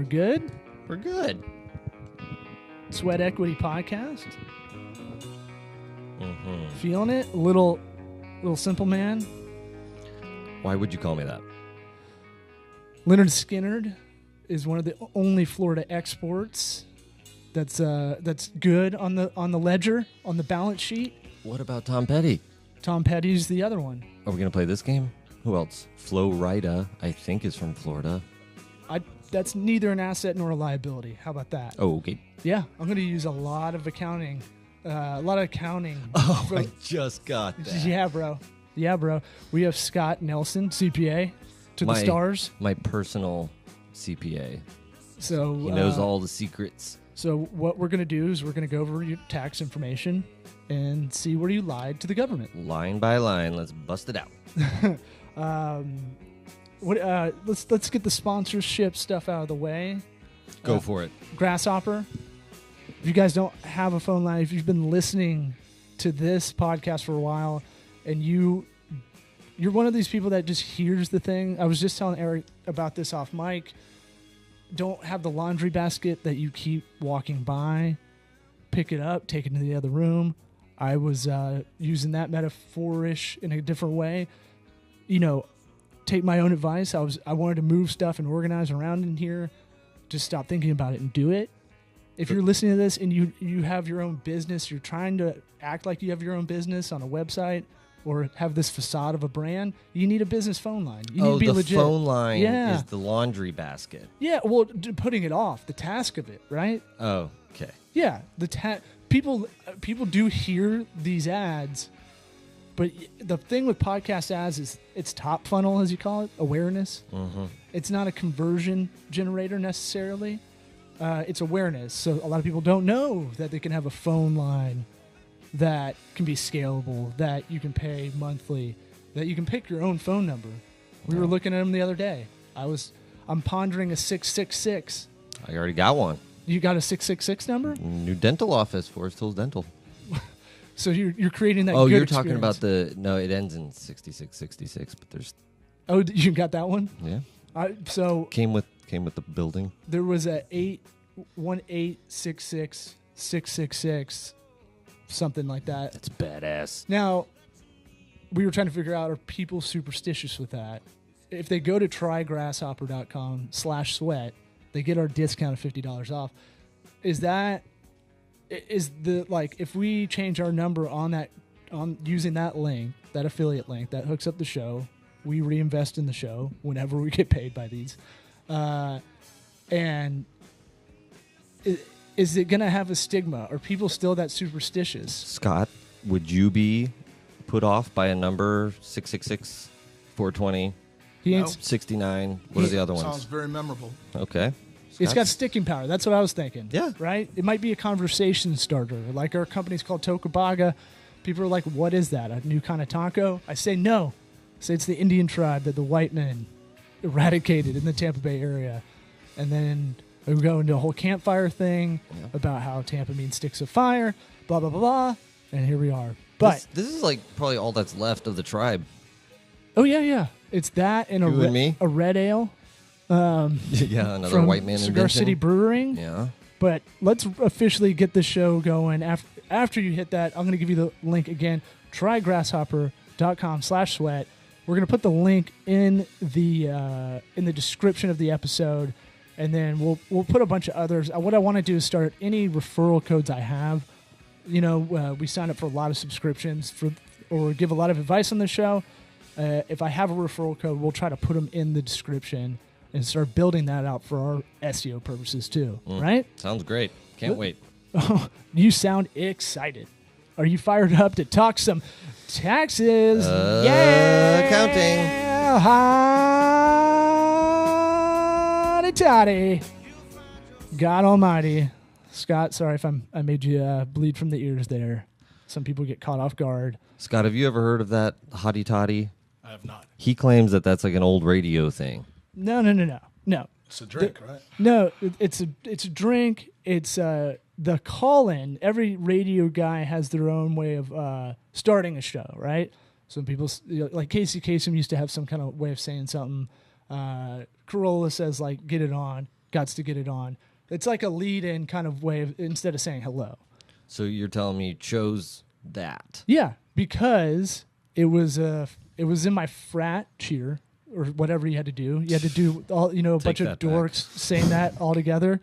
good? We're good. Sweat Equity Podcast. Mm-hmm. Feeling it? A little simple man. Why would you call me that? Leonard Skinnard is one of the only Florida exports that's good on the ledger, on the balance sheet. What about Tom Petty? Tom Petty's the other one. Are we going to play this game? Who else? Flo Rida, I think, is from Florida. That's neither an asset nor a liability. How about that? Oh, okay. Yeah, I'm going to use a lot of accounting. Oh, I just got that. Yeah, bro. We have Scott Nelson, CPA, to the stars. My personal CPA. So he knows all the secrets. So what we're going to do is we're going to go over your tax information and see where you lied to the government. Line by line, let's bust it out. Let's get the sponsorship stuff out of the way. Go for it. Grasshopper. If you guys don't have a phone line, if you've been listening to this podcast for a while and you're one of these people that just hears the thing. I was just telling Eric about this off mic. Don't have the laundry basket that you keep walking by. Pick it up, take it into the other room. I was using that metaphor-ish in a different way. Take my own advice. I wanted to move stuff and organize around in here. Just stop thinking about it and do it. If you're listening to this and you have your own business, you're trying to act like you have your own business on a website or have this facade of a brand, you need a business phone line. You need to be legit. The phone line is the laundry basket. Yeah, well, putting it off, the task of it, right? Oh, okay. Yeah, people do hear these ads, but the thing with podcast ads is it's top funnel, as you call it, awareness. Mm-hmm. It's not a conversion generator necessarily. It's awareness. So a lot of people don't know that they can have a phone line that can be scalable, that you can pay monthly, that you can pick your own phone number. We were looking at them the other day. I'm pondering a 666. I already got one. You got a 666 number? New dental office, Forest Hills Dental. So you're creating that. Oh, good you're experience. talking about no, it ends in 6666, but there's. Oh, you got that one? Yeah. So came with the building. There was a 81866 something like that. That's badass. Now, we were trying to figure out, are people superstitious with that? If they go to trygrasshopper.com/sweat, they get our discount of $50 off. If we change our number on using that link, that affiliate link that hooks up the show, we reinvest in the show whenever we get paid by these. And is it going to have a stigma? Are people still that superstitious? Scott, would you be put off by a number 666, 420, 69? What are the other ones? Sounds very memorable. Okay. It's got sticking power. That's what I was thinking. Yeah. Right? It might be a conversation starter. Like our company's called Tocobaga. People are like, what is that? A new kind of taco? I say no. I say it's the Indian tribe that the white men eradicated in the Tampa Bay area. And then we go into a whole campfire thing about how Tampa means sticks of fire, blah, blah, blah, blah. And here we are. But this is like probably all that's left of the tribe. Oh, yeah. It's that and a red ale. Yeah, another from white man Cigar invention. City Brewing. Yeah. But let's officially get the show going. After you hit that, I'm going to give you the link again. Trygrasshopper.com/sweat. We're going to put the link in the description of the episode, and then we'll put a bunch of others. What I want to do is start any referral codes I have. We sign up for a lot of subscriptions or give a lot of advice on the show. If I have a referral code, we'll try to put them in the description and start building that out for our SEO purposes too, right? Sounds great. Can't wait. You sound excited. Are you fired up to talk some taxes? Accounting. Hotty toddy. God almighty. Scott, sorry if I made you bleed from the ears there. Some people get caught off guard. Scott, have you ever heard of that hotty toddy? I have not. He claims that that's like an old radio thing. No. It's a drink, right? No, it's a drink. It's the call-in. Every radio guy has their own way of starting a show, right? Some people, like Casey Kasem used to have some kind of way of saying something. Corolla says, like, get it on. got to get it on. It's like a lead-in kind of way instead of saying hello. So you're telling me you chose that? Yeah, because it was in my frat cheer or whatever you had to do. You had to do all a bunch of dorks saying that all together.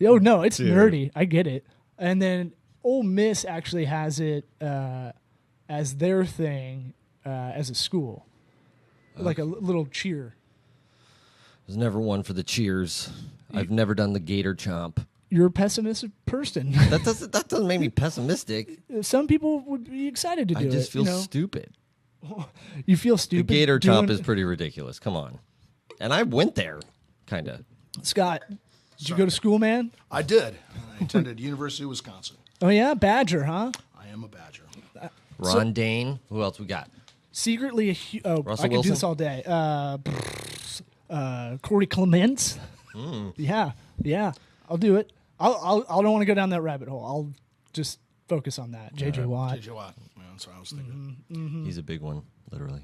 Oh no, it's nerdy. I get it. And then Ole Miss actually has it as their thing as a school, like a little cheer. There's never one for the cheers. I've never done the gator chomp. You're a pessimistic person. That doesn't make me pessimistic. Some people would be excited to do it. I just feel stupid. You feel stupid? The gator chomp is pretty ridiculous. Come on. And I went there, kind of. Scott, did you go to school, man? I did. I attended University of Wisconsin. Oh, yeah? Badger, huh? I am a Badger. Ron Dane. Who else we got? Secretly Russell I could Wilson? do this all day. Corey Clements. Yeah. I'll do it. I don't want to go down that rabbit hole. I'll just focus on that. J.J. Watt. J.J. Watt. Yeah, that's what I was thinking. Mm-hmm. He's a big one, literally.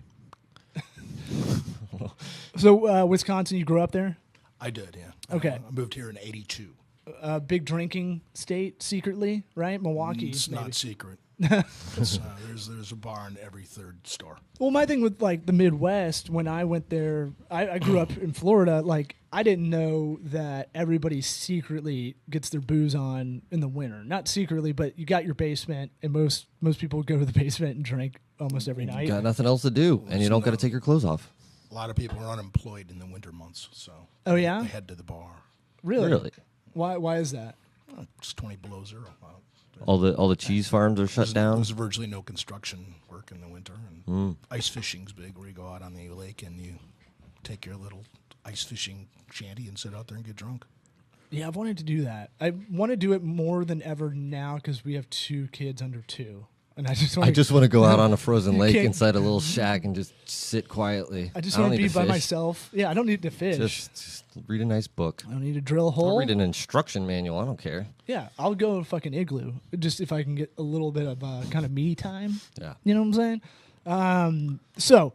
So, Wisconsin, you grew up there? I did, yeah. Okay. I moved here in 82. Big drinking state, secretly, right? Milwaukee. It's maybe. not secret. There's a bar in every third store. Well, my thing with like the Midwest, when I went there, I grew up in Florida. Like, I didn't know that everybody secretly gets their booze on in the winter. Not secretly, but you got your basement, and most people go to the basement and drink almost every night. You got nothing else to do, and you don't got to take your clothes off. A lot of people are unemployed in the winter months, so Oh, yeah? they head to the bar. Really? Why is that? It's 20 below zero. All the cheese farms are shut down. There's virtually no construction work in the winter, and ice fishing's big, where you go out on the lake and you take your little ice fishing shanty and sit out there and get drunk. Yeah, I've wanted to do that. I want to do it more than ever now because we have 2 kids under 2. And I just want to go out on a frozen lake inside a little shack and just sit quietly. I just want to be by myself. Yeah, I don't need to fish. Just read a nice book. I don't need to drill a hole. I'll read an instruction manual. I don't care. Yeah, I'll go to fucking igloo just if I can get a little bit of kind of me time. Yeah, you know what I'm saying. So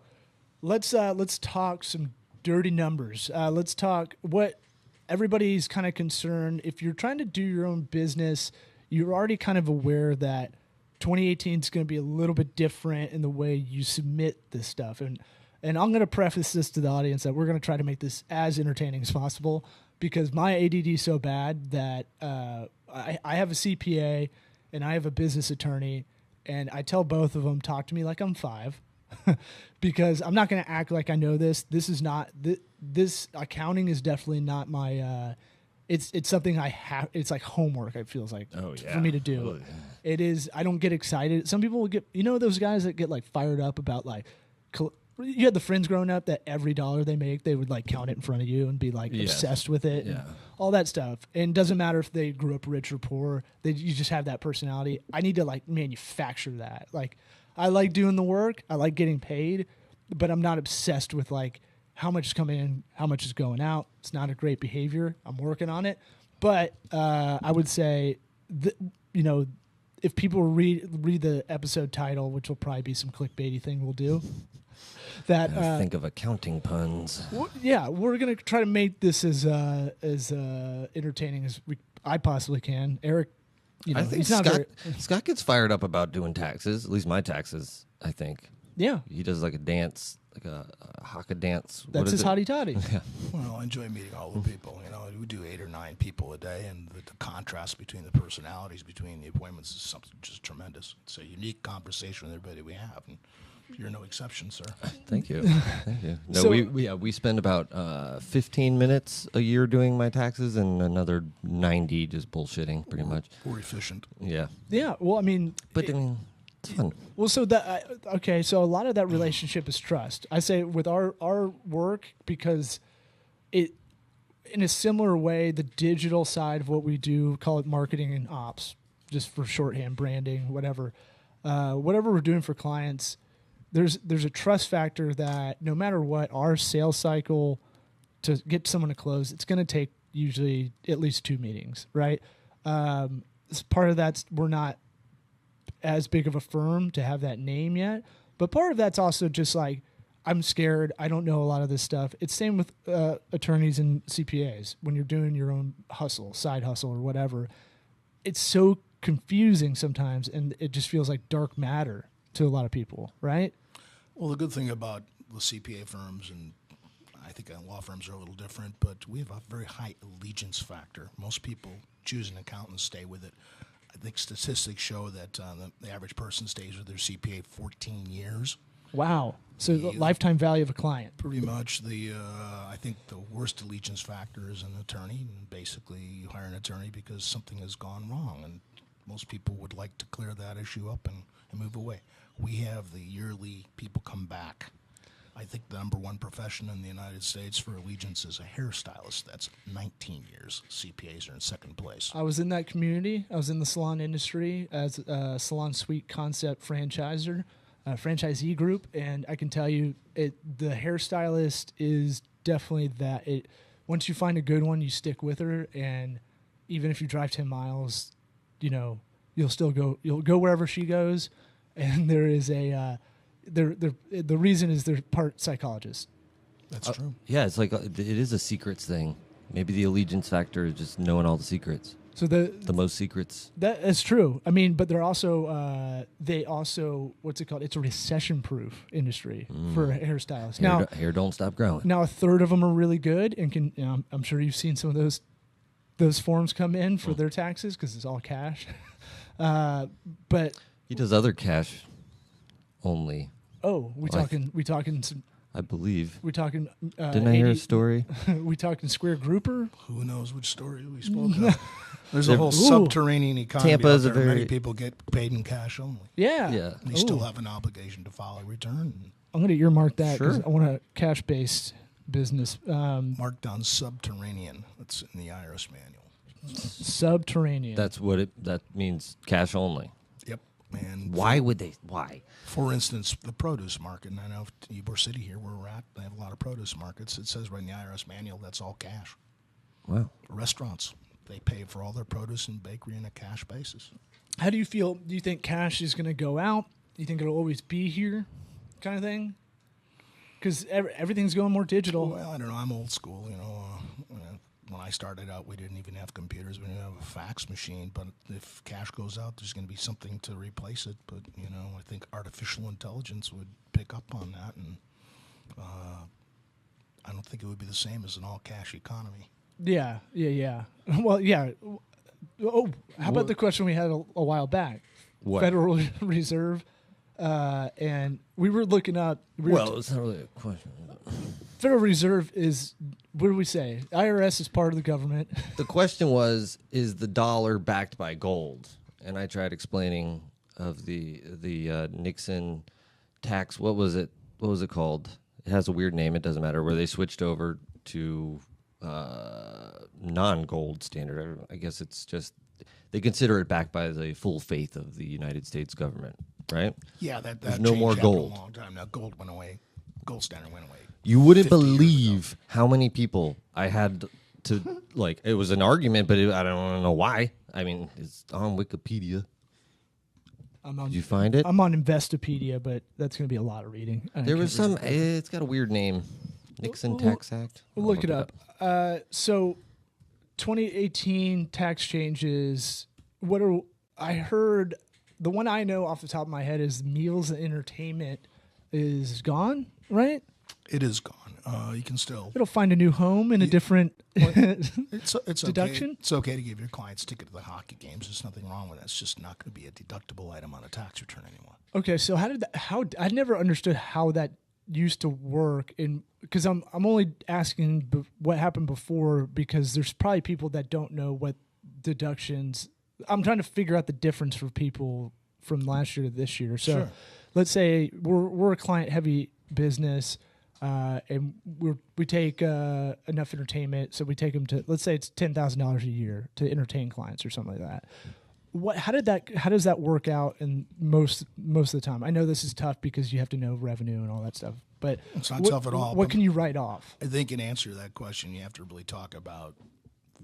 let's talk some dirty numbers. Let's talk what everybody's kind of concerned. If you're trying to do your own business, you're already kind of aware that 2018 is going to be a little bit different in the way you submit this stuff. And I'm going to preface this to the audience that we're going to try to make this as entertaining as possible because my ADD is so bad that I have a CPA and I have a business attorney, and I tell both of them, talk to me like I'm 5 because I'm not going to act like I know this. This is not this accounting is definitely not my it's something I have. It's like homework. It feels like for me to do. Oh, yeah. It is. I don't get excited. Some people will get. You know those guys that get like fired up about like. You had the friends growing up that every dollar they make, they would like count it in front of you and be like obsessed with it. And all that stuff. And it doesn't matter if they grew up rich or poor. You just have that personality. I need to like manufacture that. Like I like doing the work. I like getting paid, but I'm not obsessed with like how much is coming in, how much is going out. It's not a great behavior. I'm working on it. But I would say, if people read the episode title, which will probably be some clickbaity thing we'll do, that think of accounting puns. We're going to try to make this as entertaining as I possibly can. Eric, I think Scott gets fired up about doing taxes, at least my taxes, I think. Yeah. He does like a dance, like a haka dance. That's his hottie toddy. Yeah. Well, I enjoy meeting all the people. We do 8 or 9 people a day, and the contrast between the personalities between the appointments is something just tremendous. It's a unique conversation with everybody we have, and you're no exception, sir. Thank you. Thank you. No, so, we spend about 15 minutes a year doing my taxes, and another 90 just bullshitting, pretty much. We're efficient. Yeah. Yeah. Well, I mean, it's fun. Well, so so a lot of that relationship is trust. I say with our work because it, in a similar way, the digital side of what we do, call it marketing and ops, just for shorthand, branding, whatever we're doing for clients, there's a trust factor that no matter what, our sales cycle to get someone to close, it's going to take usually at least 2 meetings, right? Part of that's we're not as big of a firm to have that name yet, but part of that's also just like I'm scared. I don't know a lot of this stuff. It's same with attorneys and CPAs when you're doing your own hustle, side hustle or whatever. It's so confusing sometimes, and it just feels like dark matter to a lot of people, right? Well, the good thing about the CPA firms, and I think law firms are a little different, but we have a very high allegiance factor. Most people choose an accountant and stay with it. I think statistics show that the average person stays with their CPA 14 years. Wow. So the lifetime value of a client. Pretty much. I think the worst allegiance factor is an attorney. And basically, you hire an attorney because something has gone wrong, and most people would like to clear that issue up and move away. We have the yearly people come back. I think the number one profession in the United States for allegiance is a hairstylist. That's 19 years. CPAs are in second place. I was in that community. I was in the salon industry as a Salon Suite concept franchisor, franchisee group, and I can tell you, the hairstylist is definitely that. Once you find a good one, you stick with her, and even if you drive 10 miles, you'll still go. You'll go wherever she goes, and there is a. The reason is they're part psychologist. That's true. Yeah, it's like it is a secrets thing. Maybe the allegiance factor is just knowing all the secrets. So the most secrets. That's true. I mean, but they're also what's it called? It's a recession-proof industry for hairstylists. Hair don't stop growing. Now a third of them are really good, and I'm sure you've seen some of those forms come in for their taxes because it's all cash. But he does other cash only. Oh, we talking some. I believe. We talking. Didn't I hear a story? We talking square grouper. Who knows which story we spoke of? There's a whole subterranean economy. Tampa is out there. Many people get paid in cash only. Yeah. Yeah. They still have an obligation to file a return. I'm going to earmark that because Sure. I want a cash-based business. Marked down subterranean. That's in the IRS manual. Subterranean. That's what that means. Cash only. Yep. And Why would they? Why? For instance, the produce market, and I know Ybor City here, where we're at, they have a lot of produce markets. It says right in the IRS manual that's all cash. Wow. Restaurants, they pay for all their produce and bakery on a cash basis. How do you feel? Do you think cash is going to go out? Do you think it'll always be here, kind of thing? Because everything's going more digital. Well, I don't know. I'm old school. When I started out, we didn't even have computers. We didn't have a fax machine. But if cash goes out, there's going to be something to replace it. But, I think artificial intelligence would pick up on that. And I don't think it would be the same as an all-cash economy. Yeah. Well, yeah. Oh, how about the question we had a while back? What? Federal Reserve. And we were looking up. It's not really a question. Federal Reserve is, what do we say? IRS is part of the government. The question was, is the dollar backed by gold? And I tried explaining of the Nixon tax. What was it? What was it called? It has a weird name. It doesn't matter. Where they switched over to non-gold standard. I guess it's just they consider it backed by the full faith of the United States government, right? Yeah, that There's no changed more after gold. a long time. Now gold went away. Gold standard went away. You wouldn't 50 years believe how many people I had to it was an argument, but I don't know why. I mean, it's on Wikipedia. Did you find it? I'm on Investopedia, but that's going to be a lot of reading. There was some. It's got a weird name. Nixon Tax Act. We'll look it up. So, 2018 tax changes. I heard? The one I know off the top of my head is meals and entertainment is gone, right? It is gone. You can still. It'll find a new home in a different It's deduction. Okay. It's okay to give your clients ticket to the hockey games. There's nothing wrong with that. It's just not going to be a deductible item on a tax return anymore. Okay, so I never understood how that used to work, and because I'm only asking what happened before because there's probably people that don't know what deductions. I'm trying to figure out the difference for people from last year to this year. So, Sure. Let's say we're a client heavy business. And we take enough entertainment, so we take them to, let's say it's $10,000 a year to entertain clients or something like that. How does that work out in most of the time? I know this is tough because you have to know revenue and all that stuff, but It's not tough at all, What but- can you write off? I think in answer to that question, you have to really talk about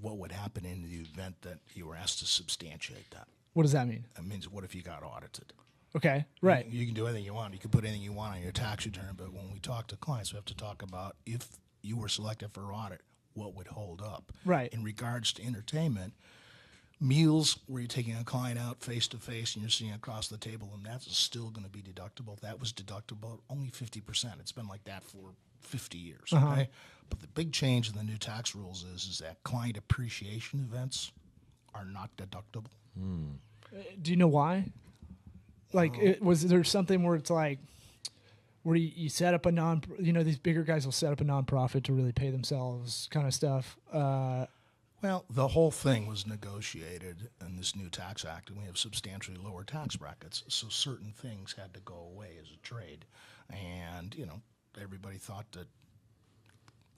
what would happen in the event that you were asked to substantiate that. What does that mean? That means what if you got audited? Okay, right. You can do anything you want. You can put anything you want on your tax return. But when we talk to clients, we have to talk about if you were selected for audit, what would hold up. Right. In regards to entertainment, meals where you're taking a client out face to face and you're sitting across the table, and that's still going to be deductible. That was deductible only 50%. It's been like that for 50 years. Okay. But the big change in the new tax rules is that client appreciation events are not deductible. Do you know why? Like, was there something where it's like, where you set up a these bigger guys will set up a nonprofit to really pay themselves kind of stuff? Well, the whole thing was negotiated in this new tax act, and we have substantially lower tax brackets. So certain things had to go away as a trade. And, everybody thought that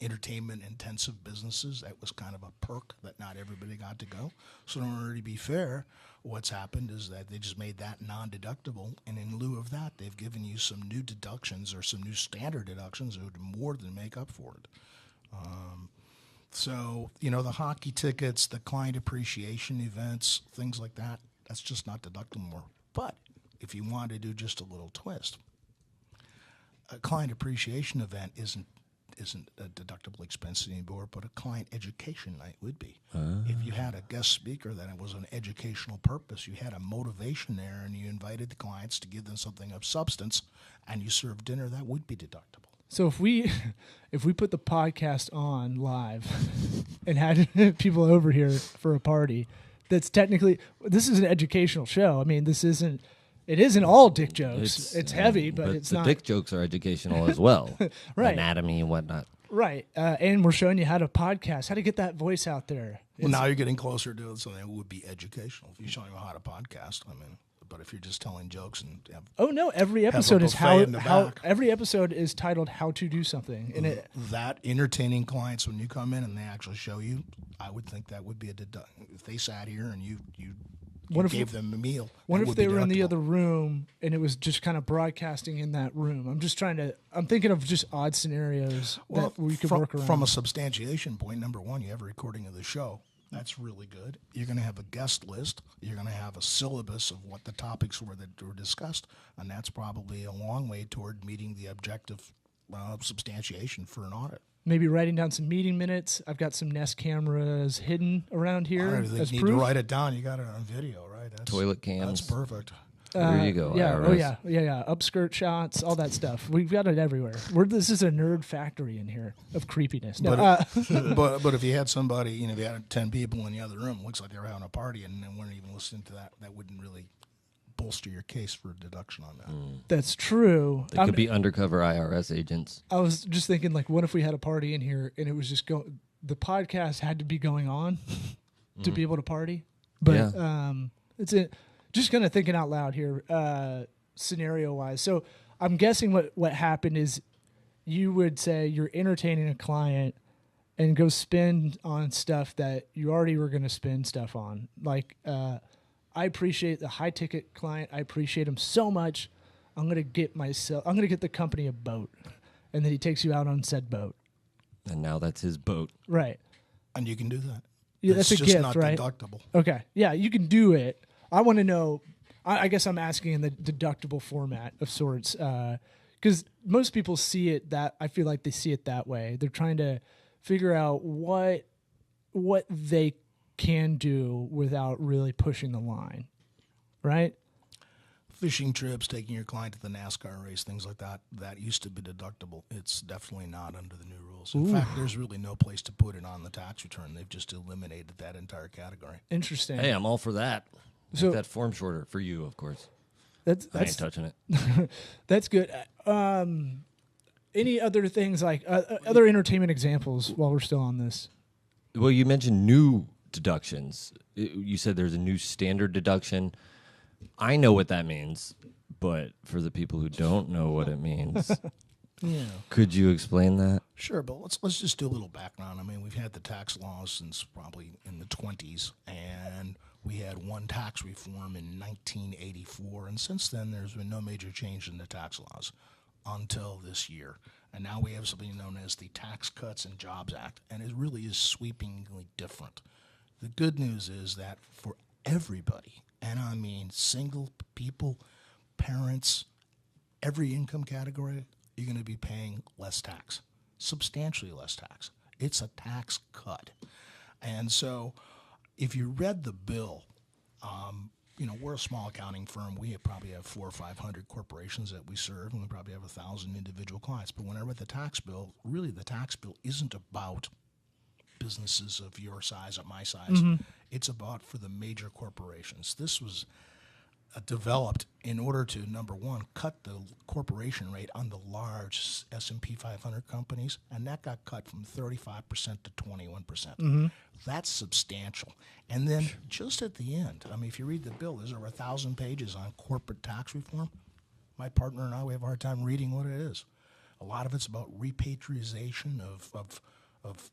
entertainment-intensive businesses, that was kind of a perk that not everybody got to go. So in order to be fair, what's happened is that they just made that non-deductible, and in lieu of that, they've given you some new deductions or some new standard deductions that would more than make up for it. So, the hockey tickets, the client appreciation events, things like that, that's just not deductible more. But if you want to do just a little twist, a client appreciation event isn't a deductible expense anymore, but a client education night would be. If you had a guest speaker that it was an educational purpose, you had a motivation there, and you invited the clients to give them something of substance, and you served dinner, that would be deductible. So if we put the podcast on live and had people over here for a party, this is an educational show. I mean, it isn't all dick jokes. It's heavy, but it's not. The dick jokes are educational as well. Right. Anatomy and whatnot. Right. And we're showing you how to podcast, how to get that voice out there. Well, now you're getting closer to something that would be educational. If you're showing them how to podcast, but if you're just telling jokes and every episode is every episode is titled "How to Do Something," and that entertaining clients when you come in and they actually show you, I would think that would be if they sat here and you gave them a meal. What if they were in the other room and it was just kind of broadcasting in that room? I'm thinking of just odd scenarios that we could work around. From a substantiation point, number one, you have a recording of the show. That's really good. You're going to have a guest list. You're going to have a syllabus of what the topics were that were discussed, and that's probably a long way toward meeting the objective substantiation for an audit. Maybe writing down some meeting minutes. I've got some Nest cameras hidden around here. I don't think you need to write it down. You got it on video, right? Toilet cams. That's perfect. There you go. Yeah. IRS. Oh yeah. Upskirt shots, all that stuff. We've got it everywhere. This is a nerd factory in here of creepiness. No, but if you had somebody, if you had 10 people in the other room, it looks like they were having a party and weren't even listening to that. That wouldn't really bolster your case for deduction on that. That's true. They could be undercover IRS agents. I was just thinking, like, what if we had a party in here and it was just the podcast had to be going on to be able to party? But it's just kind of thinking out loud here, scenario wise. So I'm guessing what happened is you would say you're entertaining a client and go spend on stuff that you already were going to spend stuff on. Like, I appreciate the high ticket client. I appreciate him so much. I'm going to get the company a boat. And then he takes you out on said boat. And now that's his boat. Right. And you can do that. Yeah, that's a gift, just not right? deductible. Okay. Yeah, you can do it. I want to know, I guess I'm asking in the deductible format of sorts, because most people see it I feel like they see it that way. They're trying to figure out what they can do without really pushing the line, right? Fishing trips, taking your client to the NASCAR race, things like that, that used to be deductible. It's definitely not under the new rules. In fact, there's really no place to put it on the tax return. They've just eliminated that entire category. Interesting. Hey, I'm all for that. Make So- that form shorter for you, of course. I ain't That's touching it. that's good. Any other things like other entertainment examples while we're still on this? Well, you mentioned new deductions. You said there's a new standard deduction. I know what that means, but for the people who don't know what it means, could you explain that? Sure, but let's just do a little background. I mean, we've had the tax laws since probably in the 20s, and we had one tax reform in 1984, and since then there's been no major change in the tax laws until this year. And now we have something known as the Tax Cuts and Jobs Act, and it really is sweepingly different. The good news is that for everybody, and I mean single people, parents, every income category, you're going to be paying less tax, substantially less tax. It's a tax cut. And so if you read the bill, we're a small accounting firm. We probably have 400 or 500 corporations that we serve, and we probably have 1,000 individual clients. But when I read the tax bill, really the tax bill isn't about businesses of your size or my size. It's about for the major corporations. This was developed in order to, number one, cut the corporation rate on the large S&P 500 companies, and that got cut from 35% to 21%. That's substantial. And then just at the end, if you read the bill, there's over 1,000 pages on corporate tax reform. My partner and I, we have a hard time reading what it is. A lot of it's about repatriation of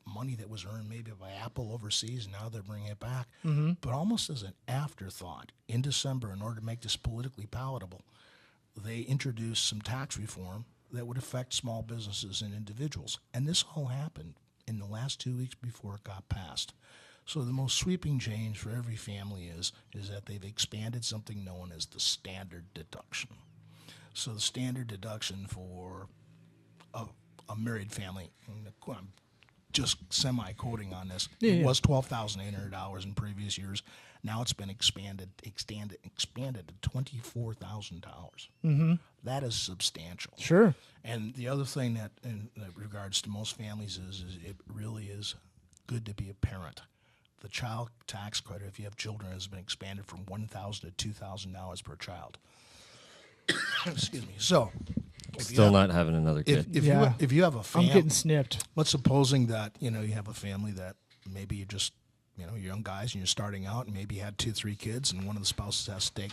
money that was earned maybe by Apple overseas, and now they're bringing it back. But almost as an afterthought, in December, in order to make this politically palatable, they introduced some tax reform that would affect small businesses and individuals. And this all happened in the last 2 weeks before it got passed. So the most sweeping change for every family is that they've expanded something known as the standard deduction. So the standard deduction for a married family, I'm just semi-quoting on this, it was $12,800 in previous years. Now it's been expanded to $24,000. That is substantial. Sure. And the other thing that, in regards to most families, is it really is good to be a parent. The child tax credit, if you have children, has been expanded from $1,000 to $2,000 per child. Excuse me. So, Still not having another kid. If you have a family, I'm getting snipped. let's supposing that you have a family that maybe you're just you're young guys and you're starting out, and maybe you had 2-3 kids, and one of the spouses has to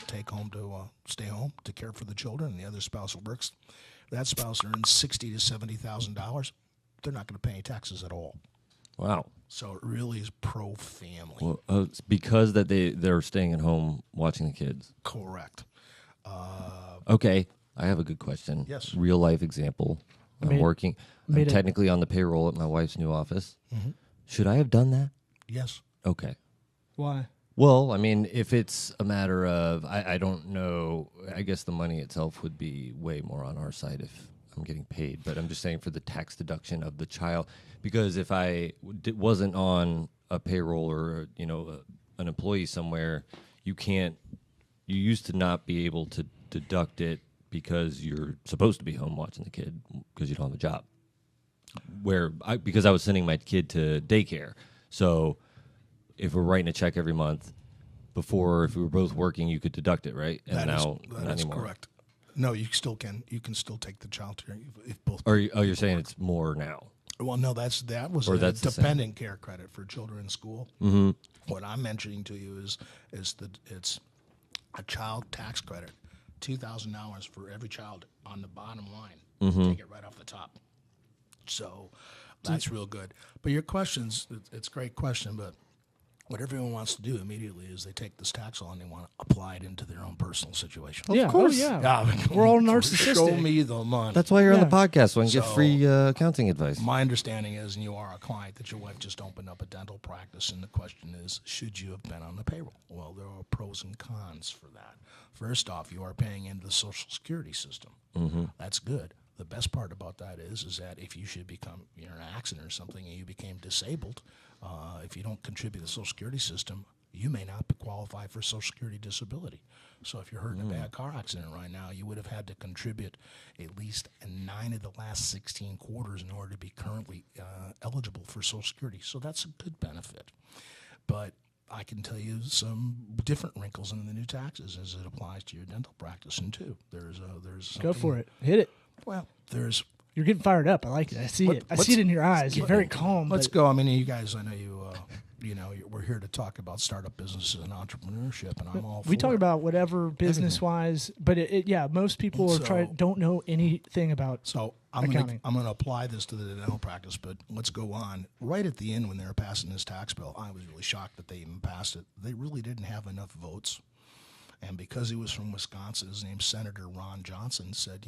stay home to care for the children, and the other spouse works. That spouse earns $60,000 to $70,000. They're not going to pay any taxes at all. Wow. So it really is pro-family. Well, it's because that they're staying at home watching the kids. Correct. Okay, I have a good question. Yes. Real life example. I'm technically on the payroll at my wife's new office. Should I have done that? Yes. Okay. Why? Well, if it's a matter of, I don't know, I guess the money itself would be way more on our side if I'm getting paid. But I'm just saying for the tax deduction of the child, because if I wasn't on a payroll or, an employee somewhere, you used to not be able to deduct it because you're supposed to be home watching the kid because you don't have a job. Because I was sending my kid to daycare. So if we're writing a check every month, before, if we were both working, you could deduct it, right? And that is correct. No, you still can. You can still take the child care if both. You're saying it's more now? Well, no, that was a dependent care credit for children in school. Mm-hmm. What I'm mentioning to you is it's a child tax credit, $2,000 for every child on the bottom line. Take it right off the top. So that's real good. But your questions, it's a great question, but what everyone wants to do immediately is they take this tax law and they want to apply it into their own personal situation. Of course. We're all narcissistic. Show me the money. That's why you're on the podcast, so I can get free accounting advice. My understanding is, and you are a client, that your wife just opened up a dental practice, and the question is, should you have been on the payroll? Well, there are pros and cons for that. First off, you are paying into the Social Security system. That's good. The best part about that is that if you're in an accident or something and you became disabled, if you don't contribute to the Social Security system, you may not qualify for Social Security disability. So if you're hurt in a bad car accident right now, you would have had to contribute at least 9 of the last 16 quarters in order to be currently eligible for Social Security. So that's a good benefit. But I can tell you some different wrinkles in the new taxes as it applies to your dental practice, and too. There's Go for it. Hit it. Well, You're getting fired up. I like it. I see it. I see it in your eyes. You're very calm. Let's go. You guys, I know we're here to talk about startup businesses and entrepreneurship, and I'm all for We talk it. about whatever business-wise, but most people don't know anything about accounting. I'm going to apply this to the dental practice, but let's go on. Right at the end, when they were passing this tax bill, I was really shocked that they even passed it. They really didn't have enough votes, and because he was from Wisconsin, his name's Senator Ron Johnson, said,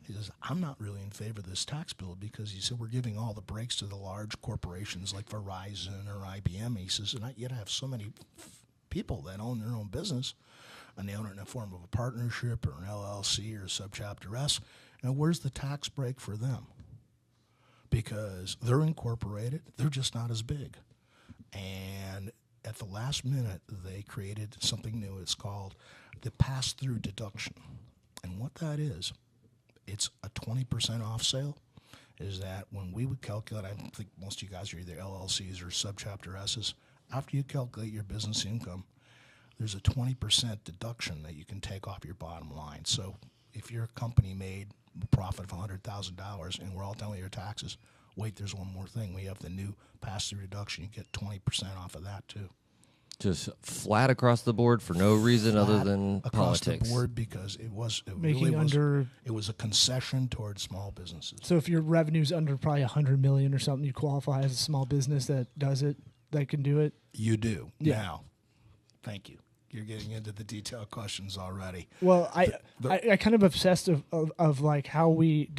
he says, I'm not really in favor of this tax bill because he said we're giving all the breaks to the large corporations like Verizon or IBM. He says, and yet I have so many people that own their own business. and they own it in the form of a partnership or an LLC or a subchapter S. Now, where's the tax break for them? Because they're incorporated, they're just not as big. And at the last minute, they created something new. It's called the pass-through deduction. And what that is, it's a 20% off sale. Is that when we would calculate, I think most of you guys are either LLCs or subchapter S's, after you calculate your business income, there's a 20% deduction that you can take off your bottom line. So if your company made a profit of $100,000 and we're all done with your taxes, wait, there's one more thing. We have the new pass-through deduction. You get 20% off of that too. Just flat across the board for no reason other than across politics. the board because it Making under. it was a concession towards small businesses. So if your revenue's under probably 100 million or something, you qualify as a small business that does it, that can do it. You do. Yeah. Now, thank you. You're getting into the detailed questions already. Well, I kind of obsessed of like how we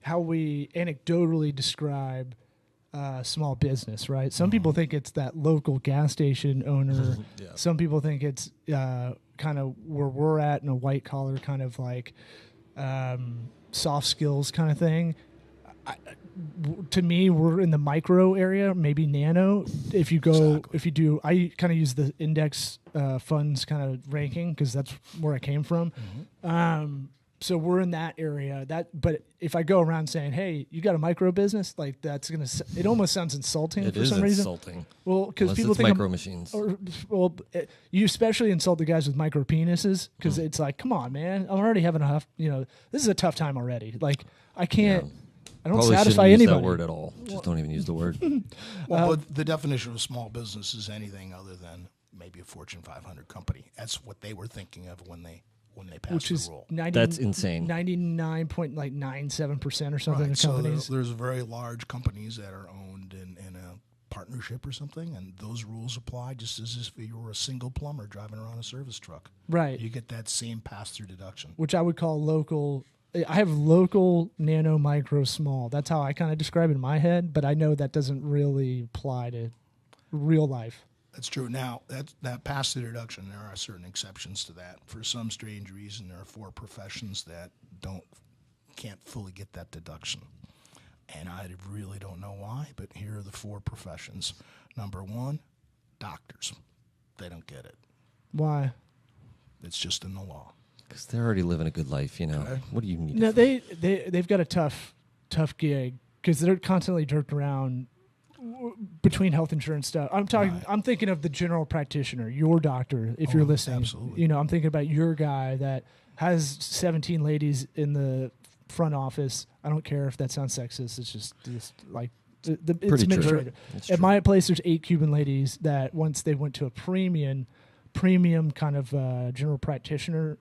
anecdotally describe small business, right? Some people think it's that local gas station owner. Yeah. Some people think it's kind of where we're at in a white collar kind of like soft skills kind of thing. To me, we're in the micro area, maybe nano. If you go, Exactly. if you do, I kind of use the index funds kind of ranking because that's where I came from. So we're in that area. But if I go around saying, "Hey, you got a micro business," like that's gonna, it almost sounds insulting It for is some reason. insulting. Well, because Unless people it's think micro machines. you especially insult the guys with micro penises because it's like, come on, man, I'm already having a this is a tough time already. Like I can't. Yeah. I don't Probably satisfy shouldn't use anybody. that word at all. Just don't even use the word. Well, but the definition of a small business is anything other than maybe a Fortune 500 company. That's what they were thinking of when they passed Which the is rule. 90, That's insane. 99.97% or something Right. of So companies. there's very large companies that are owned in a partnership or something, and those rules apply just as if you were a single plumber driving around a service truck. Right. You get that same pass-through deduction. Which I would call local. I have local, nano, micro, small. That's how I kind of describe it in my head, but I know that doesn't really apply to real life. That's true. Now, that pass-through deduction, there are certain exceptions to that. For some strange reason, there are 4 professions that can't fully get that deduction. And I really don't know why, but here are the 4 professions. Number 1, doctors. They don't get it. Why? It's just in the law. Because they're already living a good life, you know. Okay. What do you need? No, they've got a tough gig because they're constantly jerked around between health insurance stuff. I'm talking. Right. I'm thinking of the general practitioner, your doctor. If you're listening, absolutely. I'm thinking about your guy that has 17 ladies in the front office. I don't care if that sounds sexist. It's just like it's Pretty true. administrative. It's At true. my place, there's 8 Cuban ladies that once they went to a premium kind of general practitioner,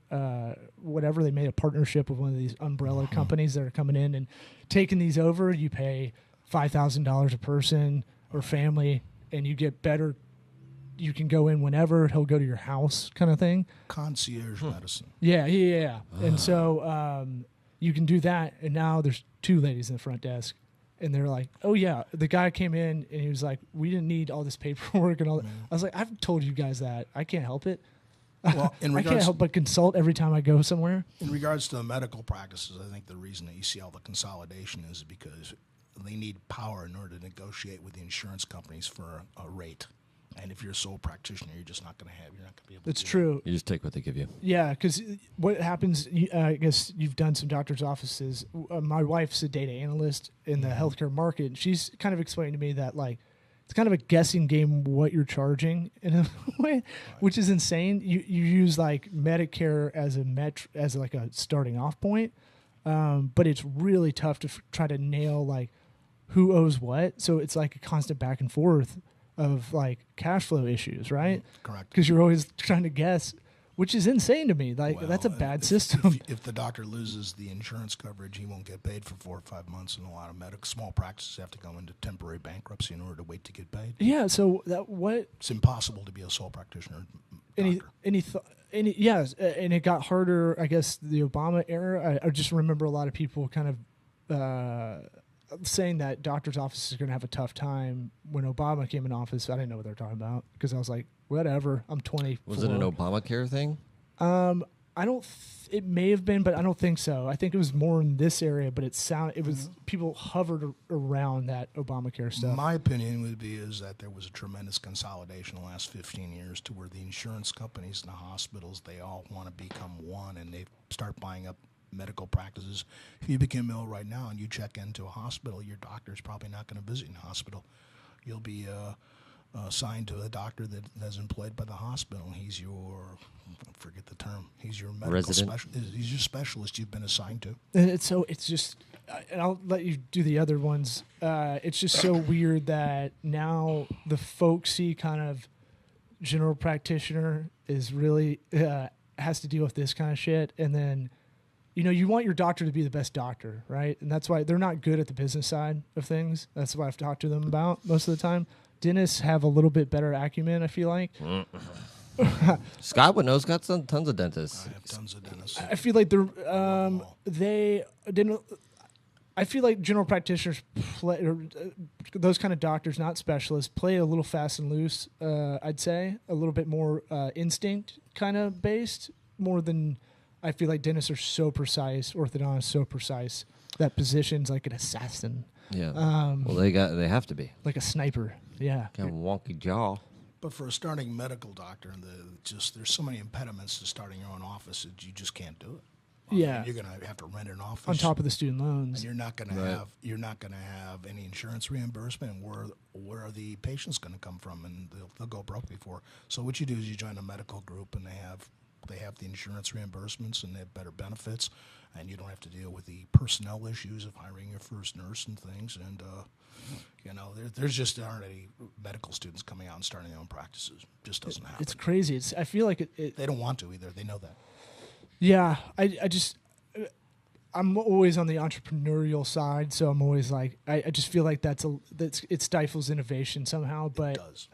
whatever, they made a partnership with one of these umbrella companies that are coming in and taking these over. You pay $5,000 a person or family, and you get better. You can go in whenever. He'll go to your house, kind of thing. Concierge medicine. Yeah. And so you can do that. And now there's 2 ladies in the front desk. And they're like, oh, yeah. The guy came in and he was like, we didn't need all this paperwork and all that. I was like, I've told you guys that. I can't help it. Well, in I can't regards, help but consult every time I go somewhere. in regards to the medical practices, I think the reason that you see all the consolidation is because they need power in order to negotiate with the insurance companies for a rate. And if you're a sole practitioner, you're not going to be able It's to do true. You just take what they give you. Yeah, because what happens, I guess you've done some doctor's offices. My wife's a data analyst in the healthcare market. And she's kind of explained to me that, like, it's kind of a guessing game what you're charging in a way, which is insane. You use, like, Medicare as like a starting off point, but it's really tough to try to nail, like, who owes what. So it's like a constant back and forth of like cash flow issues, right? Correct. Because you're always trying to guess, which is insane to me. Like that's a Well, bad if- system. If the doctor loses the insurance coverage, he won't get paid for 4 or 5 months, and a lot of small practices have to go into temporary bankruptcy in order to wait to get paid. Yeah. So that what It's impossible to be a sole practitioner doctor. and it got harder. I guess the Obama era. I just remember a lot of people kind of saying that doctors' offices are going to have a tough time. When Obama came in office, I didn't know what they were talking about because I was like, whatever. I'm 24. Was it an Obamacare thing? I don't. It may have been, but I don't think so. I think it was more in this area, but it was people hovered around that Obamacare stuff. My opinion would be is that there was a tremendous consolidation in the last 15 years to where the insurance companies and the hospitals, they all want to become one, and they start buying up medical practices. If you become ill right now and you check into a hospital, your doctor's probably not going to visit in the hospital. You'll be assigned to a doctor that is employed by the hospital. He's your, I forget the term, he's your medical Resident? specialist. He's your specialist you've been assigned to. And it's just, and I'll let you do the other ones. It's just so weird that now the folksy kind of general practitioner is really has to deal with this kind of shit, and then. You want your doctor to be the best doctor, right? And that's why they're not good at the business side of things. That's what I've talked to them about most of the time. Dentists have a little bit better acumen, I feel like. Scott would know's got tons of dentists. I have tons of dentists. I feel like I feel like general practitioners play, or those kind of doctors, not specialists, play a little fast and loose. I'd say a little bit more instinct kind of based, more than. I feel like dentists are so precise, orthodontists so precise that positions like an assassin, Yeah. Well, they have to be. like a sniper. Yeah. Got a wonky jaw. But for a starting medical doctor, there's so many impediments to starting your own office that you just can't do it. Yeah. You're gonna have to rent an office On top of the student and loans. you're not gonna Right. have any insurance reimbursement. And where are the patients gonna come from? And they'll go broke before. So what you do is you join a medical group, and they have the insurance reimbursements, and they have better benefits, and you don't have to deal with the personnel issues of hiring your first nurse and things. And there's just aren't any medical students coming out and starting their own practices. Just doesn't happen. It's crazy. I feel like it They don't want to either. They know that. yeah, I'm always on the entrepreneurial side, so I'm always like, I just feel like it stifles innovation somehow. But does.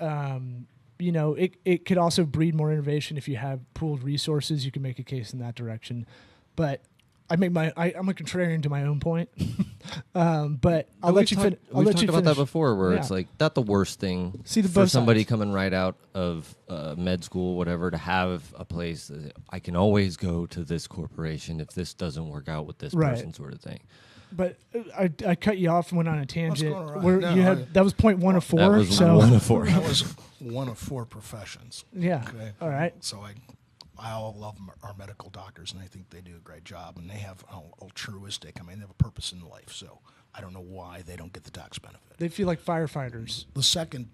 It could also breed more innovation if you have pooled resources. You can make a case in that direction. But I'm a contrarian to my own point. But I'll let you finish. We've talked about that before, where it's Yeah. like not the worst thing See the for both somebody sides. coming right out of med school, whatever, to have a place that I can always go to this corporation if this doesn't work out with this Right. person, sort of thing. But I cut you off and went on a tangent. going on? Where No, you had that was point 1 of 4. That was so one of 4. That was one of 4 professions. yeah. Okay. All right. So I all love our medical doctors, and I think they do a great job, and they have altruistic. I mean, they have a purpose in life. So I don't know why they don't get the tax benefit. They feel like firefighters. The second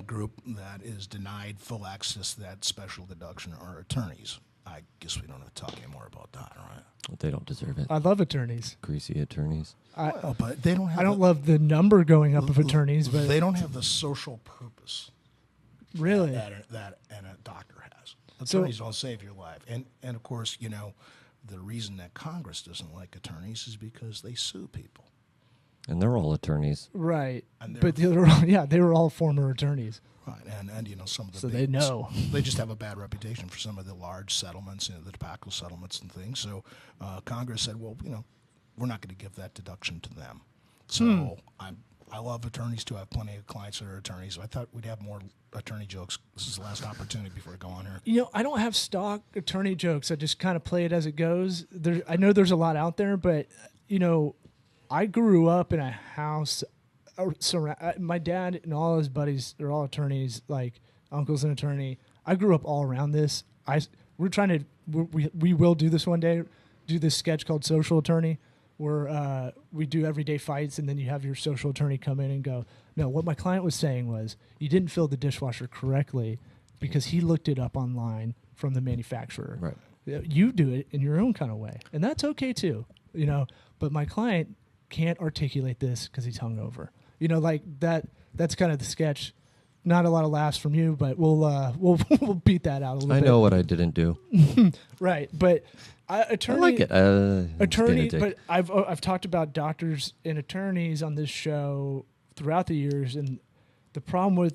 group that is denied full access to that special deduction are attorneys. I guess we don't have to talk anymore about that, right? They don't deserve it. I love attorneys. Greasy attorneys. Well, but they don't have. I don't love the number going up of attorneys, but they don't have the social purpose really, that a doctor has. So- Attorneys don't save your life, and of course, the reason that Congress doesn't like attorneys is because they sue people. And they're all attorneys. right? And But they were all former attorneys, Right, and some of the so big- they know. they just have a bad reputation for some of the large settlements, the tobacco settlements and things. So Congress said, well, we're not going to give that deduction to them. So I love attorneys too. I have plenty of clients that are attorneys. I thought we'd have more attorney jokes. This is the last opportunity before I go on here. I don't have stock attorney jokes. I just kind of play it as it goes. I know there's a lot out there, but I grew up in a house. My dad and all his buddies, they're all attorneys. Like uncle's an attorney. I grew up all around this. We're trying to. We will do this one day. Do this sketch called Social Attorney, where we do everyday fights, and then you have your social attorney come in and go, no, what my client was saying was you didn't fill the dishwasher correctly because he looked it up online from the manufacturer. Right. You do it in your own kind of way, and that's okay too. But my client can't articulate this because he's hungover. Like that. That's kind of the sketch. Not a lot of laughs from you, but we'll beat that out a little bit. I know what I didn't do. Right, but attorney. I like it. Attorney, it's being a but dick. I've talked about doctors and attorneys on this show throughout the years, and the problem with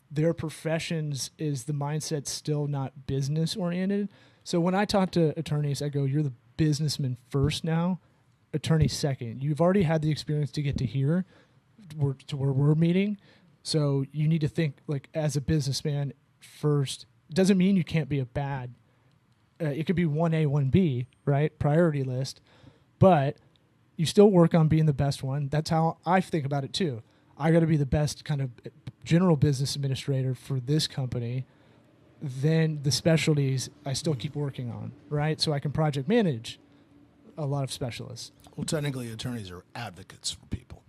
their professions is the mindset's still not business oriented. So when I talk to attorneys, I go, "You're the businessman first now, attorney second. You've already had the experience to get to here, to where we're meeting. So you need to think like as a businessman first. Doesn't mean you can't be a bad. It could be 1A, 1B, right? Priority list. But you still work on being the best one. That's how I think about it too. I got to be the best kind of general business administrator for this company. Then the specialties I still keep working on, right? So I can project manage a lot of specialists. Well, technically, attorneys are advocates for people,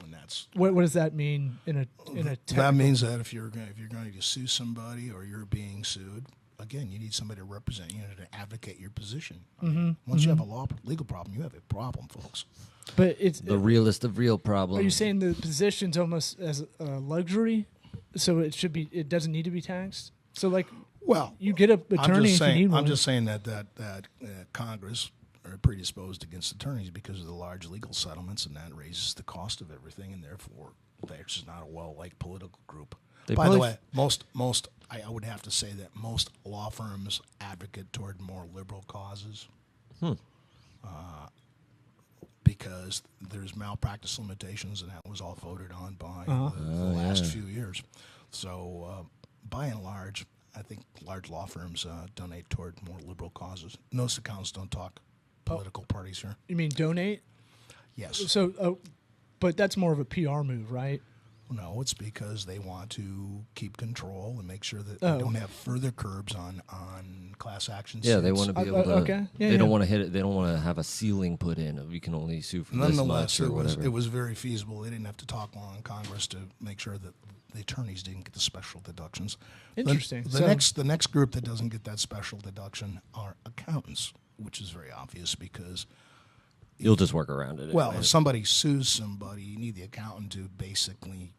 and that's What does that mean in a that technical- means that if you're going to sue somebody or you're being sued, again, you need somebody to represent you, to advocate your position. Once you have a legal problem, you have a problem, folks. But it's The realest of real problems. Are you saying the position's almost as a luxury, so it doesn't need to be taxed? So like, Well, you get an attorney if you need one. I'm just saying that Congress are predisposed against attorneys because of the large legal settlements, and that raises the cost of everything, and therefore they're just not a well-liked political group. By the way, I would have to say that most law firms advocate toward more liberal causes. Because there's malpractice limitations, and that was all voted on by the last few years. So, by and large, I think large law firms donate toward more liberal causes. Most accountants don't talk political parties here. You mean donate? Yes. So, but that's more of a PR move, right? No, it's because they want to keep control and make sure that they don't have further curbs on class action suits. Yeah, they want to be able to. okay. Yeah, they don't yeah. want to hit it. They don't want to have a ceiling put in of you can only sue for this Nonetheless, much or whatever. it was very feasible. They didn't have to talk long in Congress to make sure that the attorneys didn't get the special deductions. Interesting. The next group that doesn't get that special deduction are accountants, which is very obvious because, You'll just work around it. well, anyway. if somebody sues somebody, you need the accountant to basically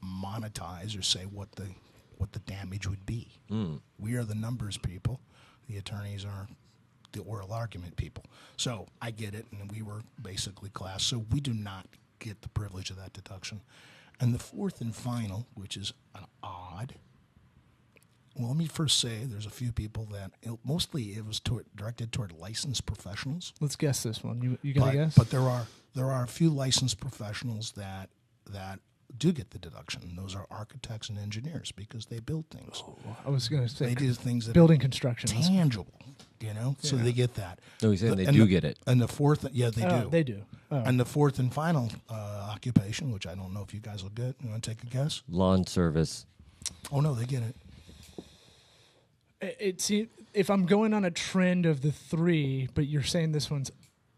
monetize or say what the damage would be. We are the numbers people. The attorneys are the oral argument people. So I get it, and we were basically class. So we do not get the privilege of that deduction. And the fourth and final, which is an odd. Well, let me first say there's a few people that mostly it was directed toward licensed professionals. Let's guess this one. You got to guess? But there are a few licensed professionals that do get the deduction. And those are architects and engineers because they build things. I was going to say They do things that building construction. are tangible, so they get that. No, he's saying they And do the- get it. And the fourth, yeah, they do. They do. Oh. And the fourth and final occupation, which I don't know if you guys will get. You want to take a guess? Lawn service. Oh no, they get it. It seems if I'm going on a trend of the three, but you're saying this one's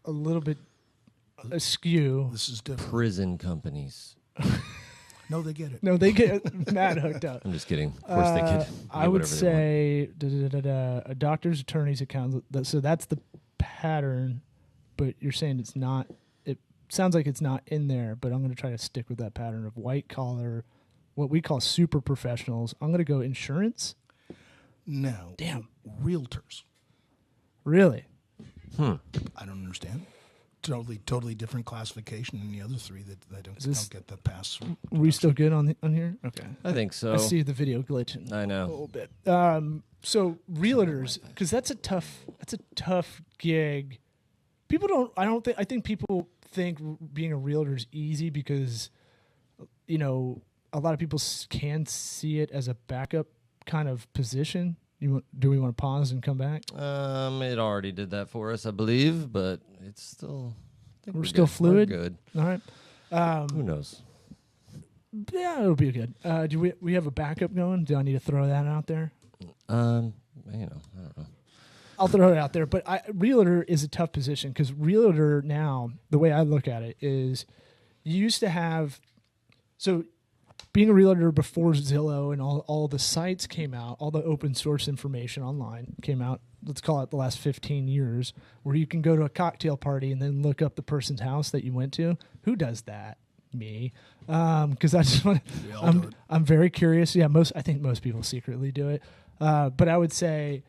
a little bit askew. This is different. Prison companies. No, they get it. No, they get Matt hooked up. I'm just kidding. Of course they could. I would say a doctor's, attorney's, accountant. So that's the pattern, but you're saying it's not. It sounds like it's not in there, but I'm going to try to stick with that pattern of white collar, what we call super professionals. I'm going to go insurance. No. Damn. Realtors. Really? I don't understand. Totally different classification than the other three that don't get the pass. Are we still good on here? Okay. I think so. I see the video glitching I a know. little bit. So realtors, because that's a tough gig. I think people think being a realtor is easy because, a lot of people can see it as a backup kind of position. Do we want to pause and come back? It already did that for us, I believe, but it's still. I think We're still good. fluid? We're good. All right. Who knows? Yeah, it'll be good. Do we have a backup going? Do I need to throw that out there? I don't know. I'll throw it out there, but realtor is a tough position because realtor now, the way I look at it is, you used to have, so being a realtor before Zillow and all the sites came out, all the open source information online came out. Let's call it the last 15 years, where you can go to a cocktail party and then look up the person's house that you went to. Who does that? Me, because I just want. I'm very curious. Yeah, I think most people secretly do it, but I would say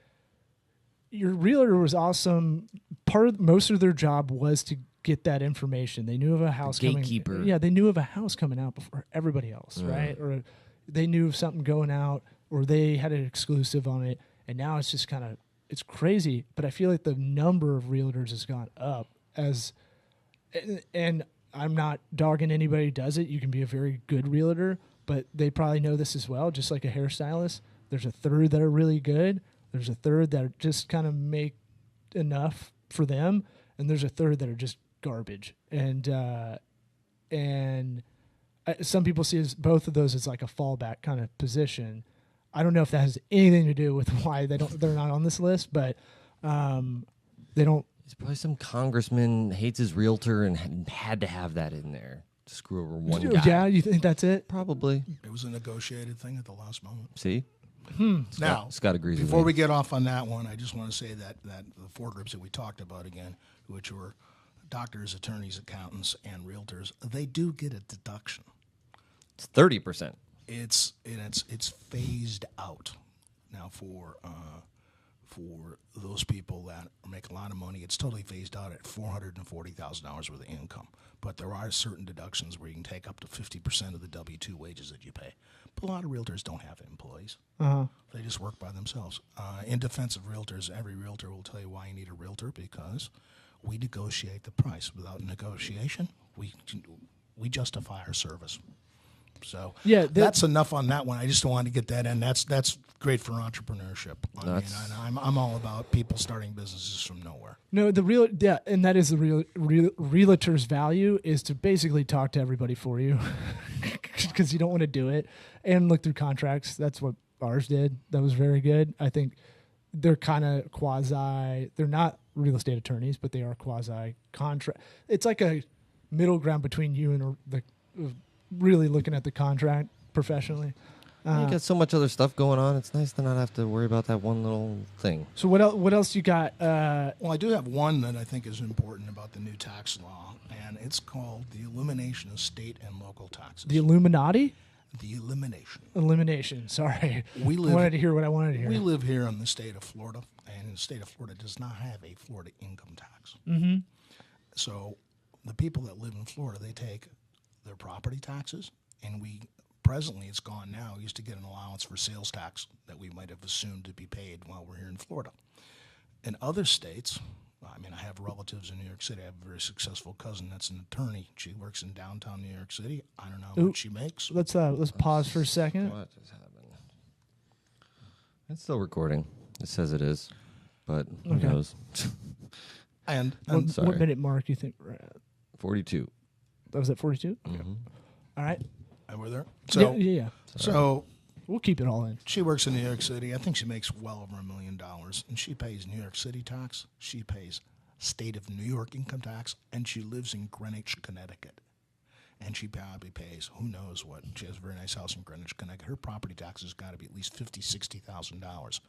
your realtor was awesome. Most of their job was to get that information. They knew of a house gatekeeper. coming. Yeah, they knew of a house coming out before everybody else, right? Or they knew of something going out, or they had an exclusive on it. And now it's just it's crazy. But I feel like the number of realtors has gone up as, and I'm not dogging anybody who does it. You can be a very good realtor, but they probably know this as well. Just like a hairstylist, there's a third that are really good. There's a third that just kind of make enough for them, and there's a third that are just garbage. And some people see as both of those as like a fallback kind of position. I don't know if that has anything to do with why they're not on this list, but they don't. It's probably some congressman hates his realtor and had to have that in there to screw over one guy. Yeah, you think that's it? Probably. It was a negotiated thing at the last moment. See? Now, Scott agrees with before me. we get off on that one, I just want to say that the four groups that we talked about again, which were doctors, attorneys, accountants, and realtors, they do get a deduction. It's 30%. It's phased out now for those people that make a lot of money. It's totally phased out at $440,000 worth of income. But there are certain deductions where you can take up to 50% of the W-2 wages that you pay. But a lot of realtors don't have employees. They just work by themselves. In defense of realtors, every realtor will tell you why you need a realtor, because we negotiate the price. Without negotiation, we justify our service. So Yeah, that's enough on that one. I just want to get that in. That's great for entrepreneurship. I'm all about people starting businesses from nowhere. No, and that is the realtor's value, is to basically talk to everybody for you, because you don't want to do it and look through contracts. That's what ours did. That was very good. I think they're kind of they're not real estate attorneys, but they are quasi contract. It's like a middle ground between you and the really looking at the contract professionally. You got so much other stuff going on. It's nice to not have to worry about that one little thing. So what else you got? Well, I do have one that I think is important about the new tax law, and it's called the elimination of state and local taxes. The Illuminati? The elimination. Elimination. Sorry. I We live. wanted to hear what I wanted to hear. We live here in the state of Florida, and the state of Florida does not have a Florida income tax. Mm-hmm. So the people that live in Florida, they take their property taxes, and presently it's gone now. We used to get an allowance for sales tax that we might have assumed to be paid while we're here in Florida. In other states, I mean, I have relatives in New York City. I have a very successful cousin that's an attorney. She works in downtown New York City. I don't know what she makes. Let's pause for a second. What just happened? It's still recording. It says it is, but who Okay. knows? And sorry. What minute mark you think we're at? 42. That was at 42? Mm-hmm. All right. and we're there. So, Yeah. so We'll keep it all in. she works in New York City. I think she makes well over $1 million, and she pays New York City tax. She pays state of New York income tax, and she lives in Greenwich, Connecticut. And she probably pays who knows what. She has a very nice house in Greenwich, Connecticut. Her property tax has got to be at least $50,000-$60,000.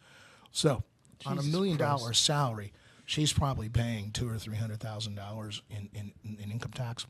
So, on $1 million salary, she's probably paying $200,000 or $300,000 in income tax.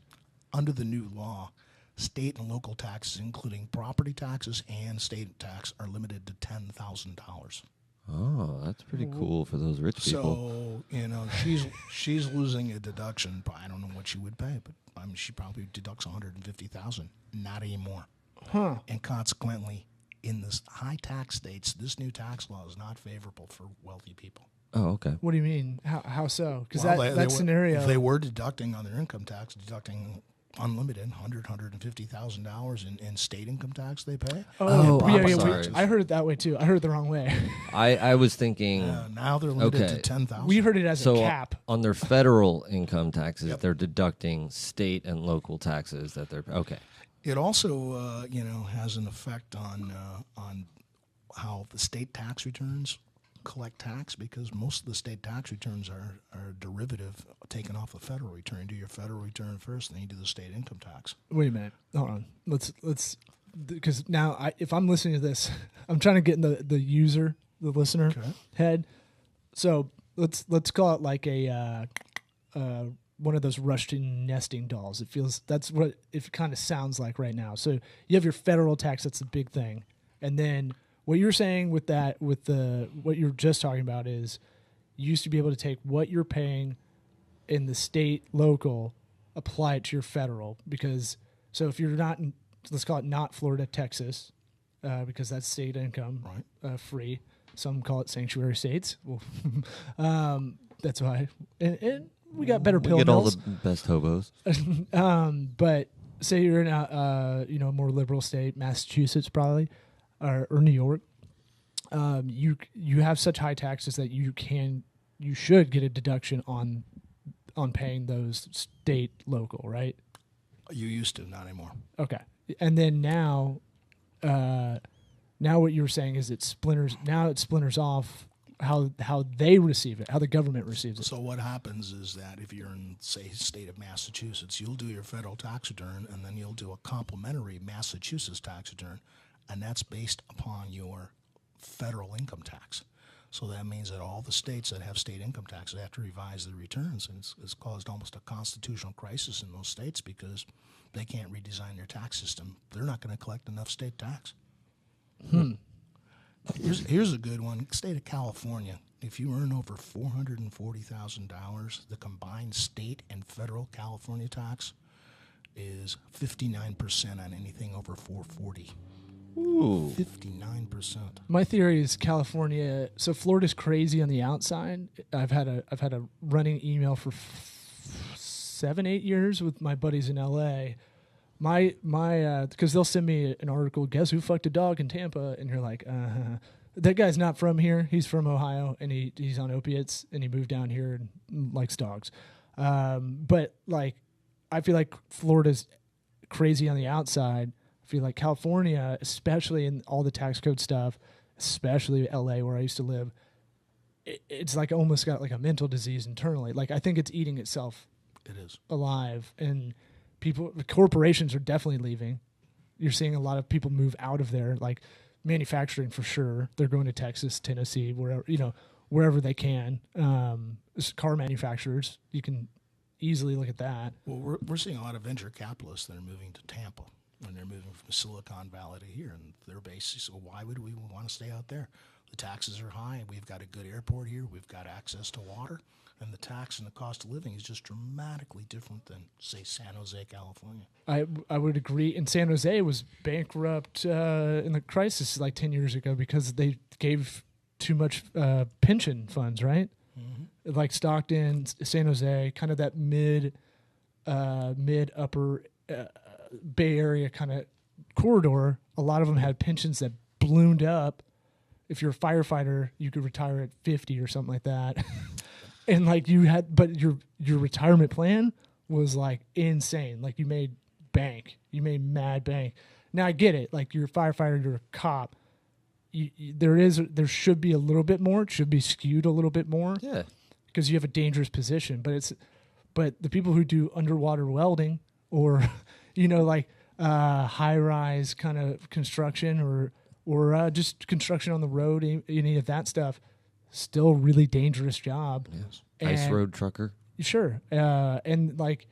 Under the new law, state and local taxes, including property taxes and state tax, are limited to $10,000. Oh, that's pretty cool for those rich people. So she's losing a deduction. I don't know what she would pay, but she probably deducts $150,000. Not anymore. Huh. And consequently, in this high tax states, this new tax law is not favorable for wealthy people. Oh, okay. What do you mean? How so? Because Well, that they scenario. they were deducting on their income tax, deducting unlimited $150,000 in state income tax they pay. Oh, I'm yeah, sorry. I heard it that way too. I heard it the wrong way. I was thinking. Now they're limited Okay. to 10,000. We heard it as So a cap. on their federal income taxes, Yep. they're deducting state and local taxes that they're okay. It also, has an effect on how the state tax returns collect tax, because most of the state tax returns are derivative taken off the federal return. You do your federal return first, then you do the state income tax. Wait a minute. Hold on. Let's because now if I'm listening to this, I'm trying to get in the user, the listener head. So let's call it like a one of those Russian nesting dolls. That's what it kind of sounds like right now. So you have your federal tax, that's the big thing, and then what you're saying with what you're just talking about is you used to be able to take what you're paying in the state, local, apply it to your federal, because so if you're not in, let's call it not Florida, Texas, because that's state income, Right. free. Some call it sanctuary states. Well, that's why. And we got better We pill get all mills. the best hobos. But say you're in a more liberal state, Massachusetts probably, or New York. You have such high taxes that you should get a deduction on paying those state local, right? You used to, not anymore. Okay. And then now what you were saying is it splinters off how they receive it, how the government receives it. So what happens is that if you're in, say, state of Massachusetts, you'll do your federal tax return, and then you'll do a complementary Massachusetts tax return, and that's based upon your federal income tax. So that means that all the states that have state income taxes have to revise their returns, and it's caused almost a constitutional crisis in those states because they can't redesign their tax system. They're not going to collect enough state tax. Here's a good one. State of California. If you earn over $440,000, the combined state and federal California tax is 59% on anything over 440. Ooh. 59%. My theory is California. So Florida's crazy on the outside. I've had a running email for 7-8 years with my buddies in LA. Because they'll send me an article. Guess who fucked a dog in Tampa? And you're like, that guy's not from here. He's from Ohio, and he's on opiates, and he moved down here and likes dogs. But like, I feel like Florida's crazy on the outside. I feel like California, especially in all the tax code stuff, especially LA where I used to live, it's like almost got like a mental disease internally. Like I think it's eating itself. It is Alive, and corporations are definitely leaving. You're seeing a lot of people move out of there, like manufacturing for sure. They're going to Texas, Tennessee, wherever they can. Car manufacturers, you can easily look at that. Well, we're seeing a lot of venture capitalists that are moving to Tampa, and they're moving from Silicon Valley to here, and they're basically, so why would we want to stay out there? The taxes are high. We've got a good airport here. We've got access to water. And the tax and the cost of living is just dramatically different than, say, San Jose, California. I would agree. And San Jose was bankrupt in the crisis like 10 years ago because they gave too much pension funds, right? Mm-hmm. Like Stockton, San Jose, kind of that mid-upper Bay Area kind of corridor. A lot of them had pensions that ballooned up. If you're a firefighter, you could retire at 50 or something like that. And like but your retirement plan was like insane. Like you made mad bank. Now I get it. Like you're a firefighter, you're a cop. There should be a little bit more. It should be skewed a little bit more. Yeah. Because you have a dangerous position. But the people who do underwater welding or, like high rise kind of construction or just construction on the road, any of that stuff. Still a really dangerous job. Yes. Ice road trucker. Sure. And like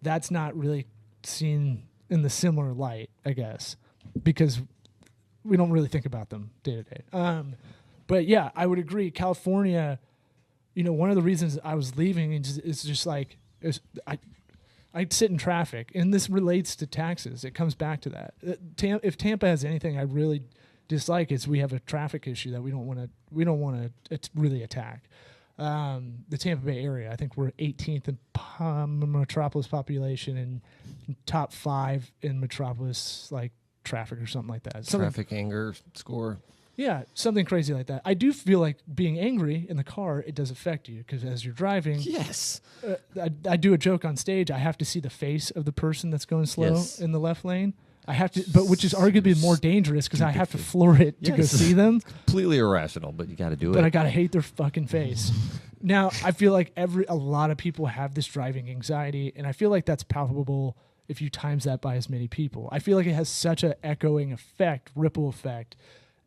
that's not really seen in the similar light, I guess, because we don't really think about them day to day. But yeah, I would agree. California, one of the reasons I was leaving is just like I sit in traffic, and this relates to taxes. It comes back to that. If Tampa has anything I really dislike, is we have a traffic issue that we don't want to really attack. The Tampa Bay area, I think we're 18th in metropolis population and top 5 in metropolis like traffic or something like that. Traffic anger score. Yeah, something crazy like that. I do feel like being angry in the car, it does affect you because as you're driving, yes, I do a joke on stage. I have to see the face of the person that's going slow Yes. in the left lane. I have to, but which is arguably more dangerous because I have to floor it to go Yes. see them. Completely irrational, but you got to do But it. I gotta hate their fucking face. Now I feel like a lot of people have this driving anxiety, and I feel like that's palpable if you times that by as many people. I feel like it has such an echoing effect, ripple effect.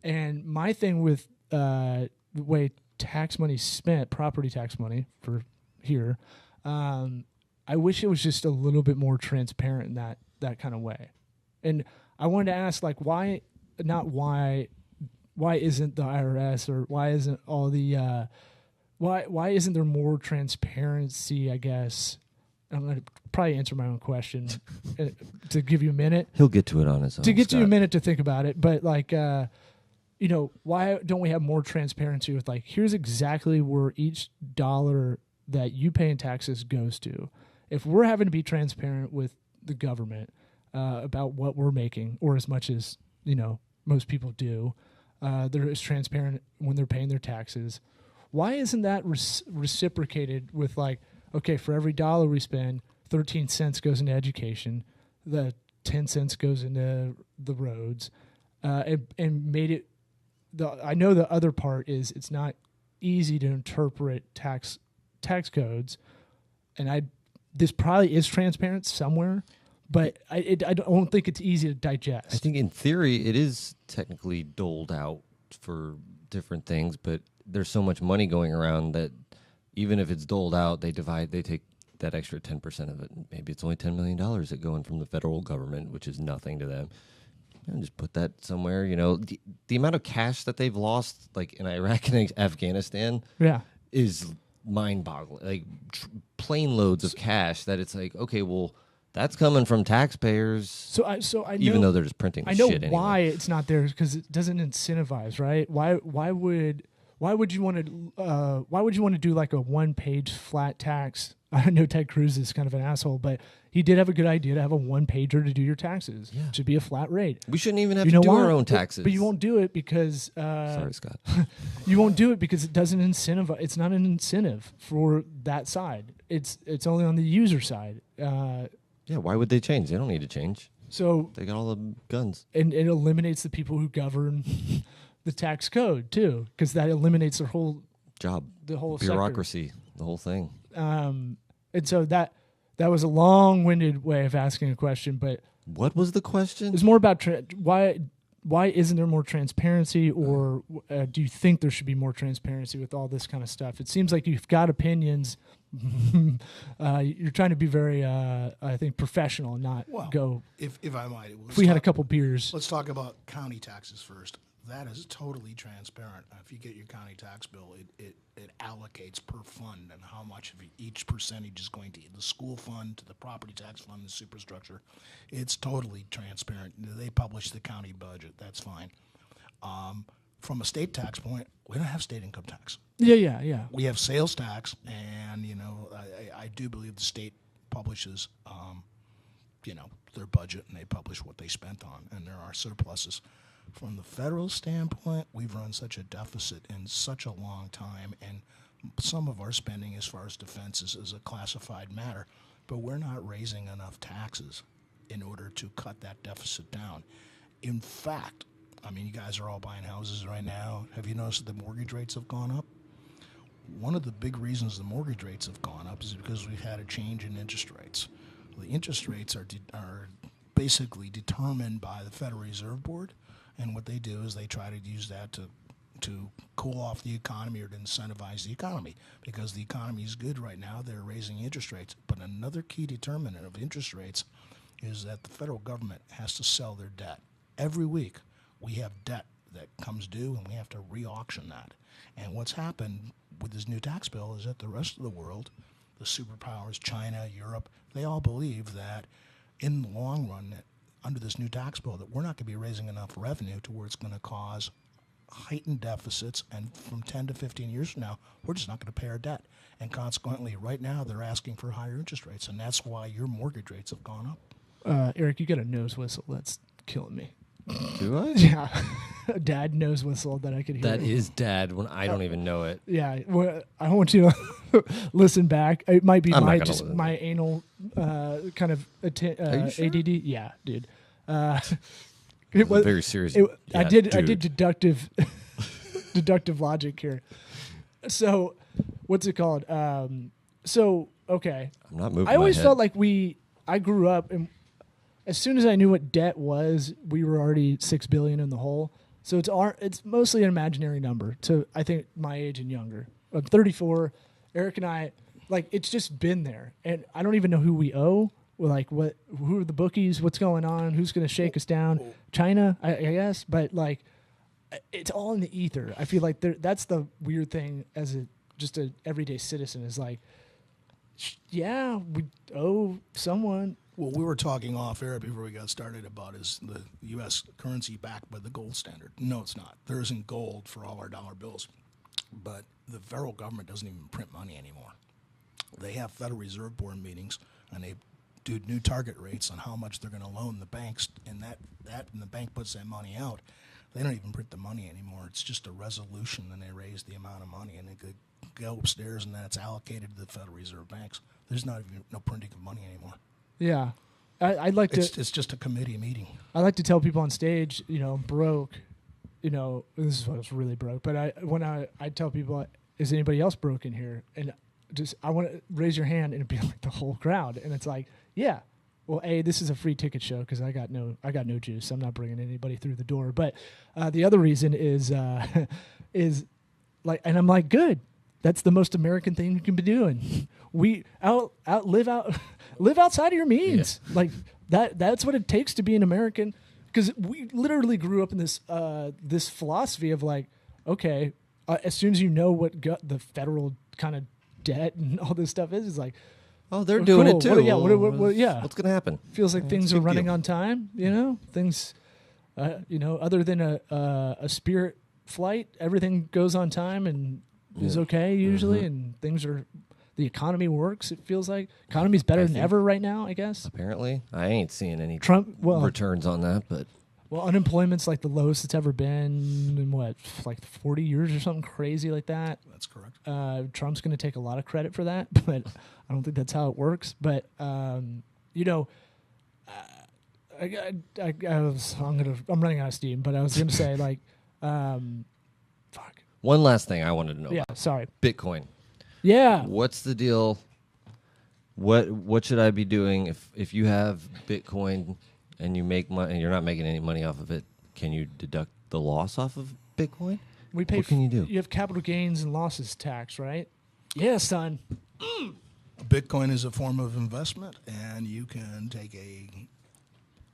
And my thing with the way tax money spent, property tax money for here, I wish it was just a little bit more transparent in that kind of way. And I wanted to ask, like, why isn't the IRS or why isn't all the why isn't there more transparency? I guess I'm going to probably answer my own question to give you a minute. He'll get to it on his own. To get you a Scott. minute to think about it, but like, why don't we have more transparency with like, here's exactly where each dollar that you pay in taxes goes to. If we're having to be transparent with the government about what we're making, or as much as most people do, they're as transparent when they're paying their taxes. Why isn't that reciprocated with like, okay, for every dollar we spend, 13 cents goes into education, the 10 cents goes into the roads, and made it. I know the other part is it's not easy to interpret tax codes, and this probably is transparent somewhere, but I don't think it's easy to digest. I think in theory it is technically doled out for different things, but there's so much money going around that even if it's doled out, they take that extra 10% of it. Maybe it's only $10 million that go in from the federal government, which is nothing to them. And just put that somewhere. The amount of cash that they've lost, like in Iraq and Afghanistan, is mind-boggling. Like plane loads of cash that it's like, okay, well, that's coming from taxpayers. So I know, even though they're just printing. I know shit why anyway. it's not there, because it doesn't incentivize, right? Why would you want to do like a 1-page flat tax? I know Ted Cruz is kind of an asshole, but he did have a good idea to have a 1-pager to do your taxes. Yeah. It should be a flat rate. We shouldn't even have to do our own taxes. But you won't do it because sorry, Scott. you won't do it because it doesn't incentivize. It's not an incentive for that side. It's only on the user side. Yeah, why would they change? They don't need to change. So they got all the guns. And it eliminates the people who govern the tax code too, because that eliminates their whole job, the whole bureaucracy, sector. The whole thing. And so that was a long-winded way of asking a question, but what was the question? It's more about why isn't there more transparency, or do you think there should be more transparency with all this kind of stuff? It seems like you've got opinions. You're trying to be very, I think, professional and not go. If I might, if we had a couple beers. Let's talk about county taxes first. That is totally transparent. If you get your county tax bill, it allocates per fund and how much of each percentage is going to the school fund, to the property tax fund, the superstructure. It's totally transparent. They publish the county budget. That's fine. From a state tax point, we don't have state income tax. Yeah. We have sales tax, and I do believe the state publishes, their budget, and they publish what they spent on, and there are surpluses. From the federal standpoint, we've run such a deficit in such a long time, and some of our spending as far as defense is a classified matter, but we're not raising enough taxes in order to cut that deficit down. In fact, you guys are all buying houses right now. Have you noticed that the mortgage rates have gone up? One of the big reasons the mortgage rates have gone up is because we've had a change in interest rates. The interest rates are basically determined by the Federal Reserve Board, and what they do is they try to use that to cool off the economy or to incentivize the economy. Because the economy is good right now, they're raising interest rates. But another key determinant of interest rates is that the federal government has to sell their debt. Every week we have debt that comes due, and we have to re-auction that. And what's happened with this new tax bill is that the rest of the world, the superpowers, China, Europe, they all believe that in the long run, under this new tax bill, that we're not going to be raising enough revenue to where it's going to cause heightened deficits, and from 10 to 15 years from now, we're just not going to pay our debt. And consequently, right now, they're asking for higher interest rates, and that's why your mortgage rates have gone up. Eric, you got a nose whistle. That's killing me. Do I? Yeah. A dad nose whistle that I could hear. That is dad when I don't even know it. Yeah. Well, I want you to listen back. It might be my anal kind of ADD. Yeah, dude. It was very serious. I did deductive logic here. So, what's it called? Okay. I'm not moving. I always felt like I grew up, and as soon as I knew what debt was, we were already $6 billion in the hole. So it's mostly an imaginary number to, I think, my age and younger. I'm 34. Eric and I, it's just been there, and I don't even know who we owe. Who are the bookies? What's going on? Who's going to shake us down? China, I guess. But it's all in the ether. I feel like that's the weird thing as just an everyday citizen is yeah, we owe someone. Well, we were talking off air before we got started about is the U.S. currency backed by the gold standard. No, it's not. There isn't gold for all our dollar bills, but the federal government doesn't even print money anymore. They have Federal Reserve Board meetings, and they do new target rates on how much they're going to loan the banks, and and the bank puts that money out. They don't even print the money anymore. It's just a resolution, and they raise the amount of money, and they could go upstairs, and then it's allocated to the Federal Reserve banks. There's not even no printing of money anymore. Yeah. I'd like to. It's just a committee meeting. I like to tell people on stage, I'm broke. This is what I was really broke. But I tell people, is anybody else broke in here? And I want to raise your hand, and it'd be like the whole crowd. And it's like, yeah. Well, this is a free ticket show because I got no juice. I'm not bringing anybody through the door. But the other reason is like, and I'm like, good. That's the most American thing you can be doing. We live outside of your means. Yeah. Like that's what it takes to be an American. Because we literally grew up in this philosophy of like, okay, as soon as you know what the federal kind of debt and all this stuff is, it's like, oh, they're doing cool. it too. Yeah. What's going to happen? Feels like things are running on time. Things. Other than a Spirit flight, everything goes on time and is okay usually, and things are. The economy works. It feels like economy's better than ever right now. I guess. Apparently, I ain't seeing any returns on that, but. Well, unemployment's like the lowest it's ever been in like 40 years or something crazy like that. That's correct. Trump's going to take a lot of credit for that, but I don't think that's how it works. But I'm running out of steam. But I was going to say like, fuck. One last thing I wanted to know. Yeah, about. Sorry. Bitcoin. Yeah. What's the deal? What should I be doing if you have Bitcoin? And you make money, and you're not making any money off of it, can you deduct the loss off of Bitcoin? What can you do? You have capital gains and losses tax, right? Yeah, son. Bitcoin is a form of investment, and you can take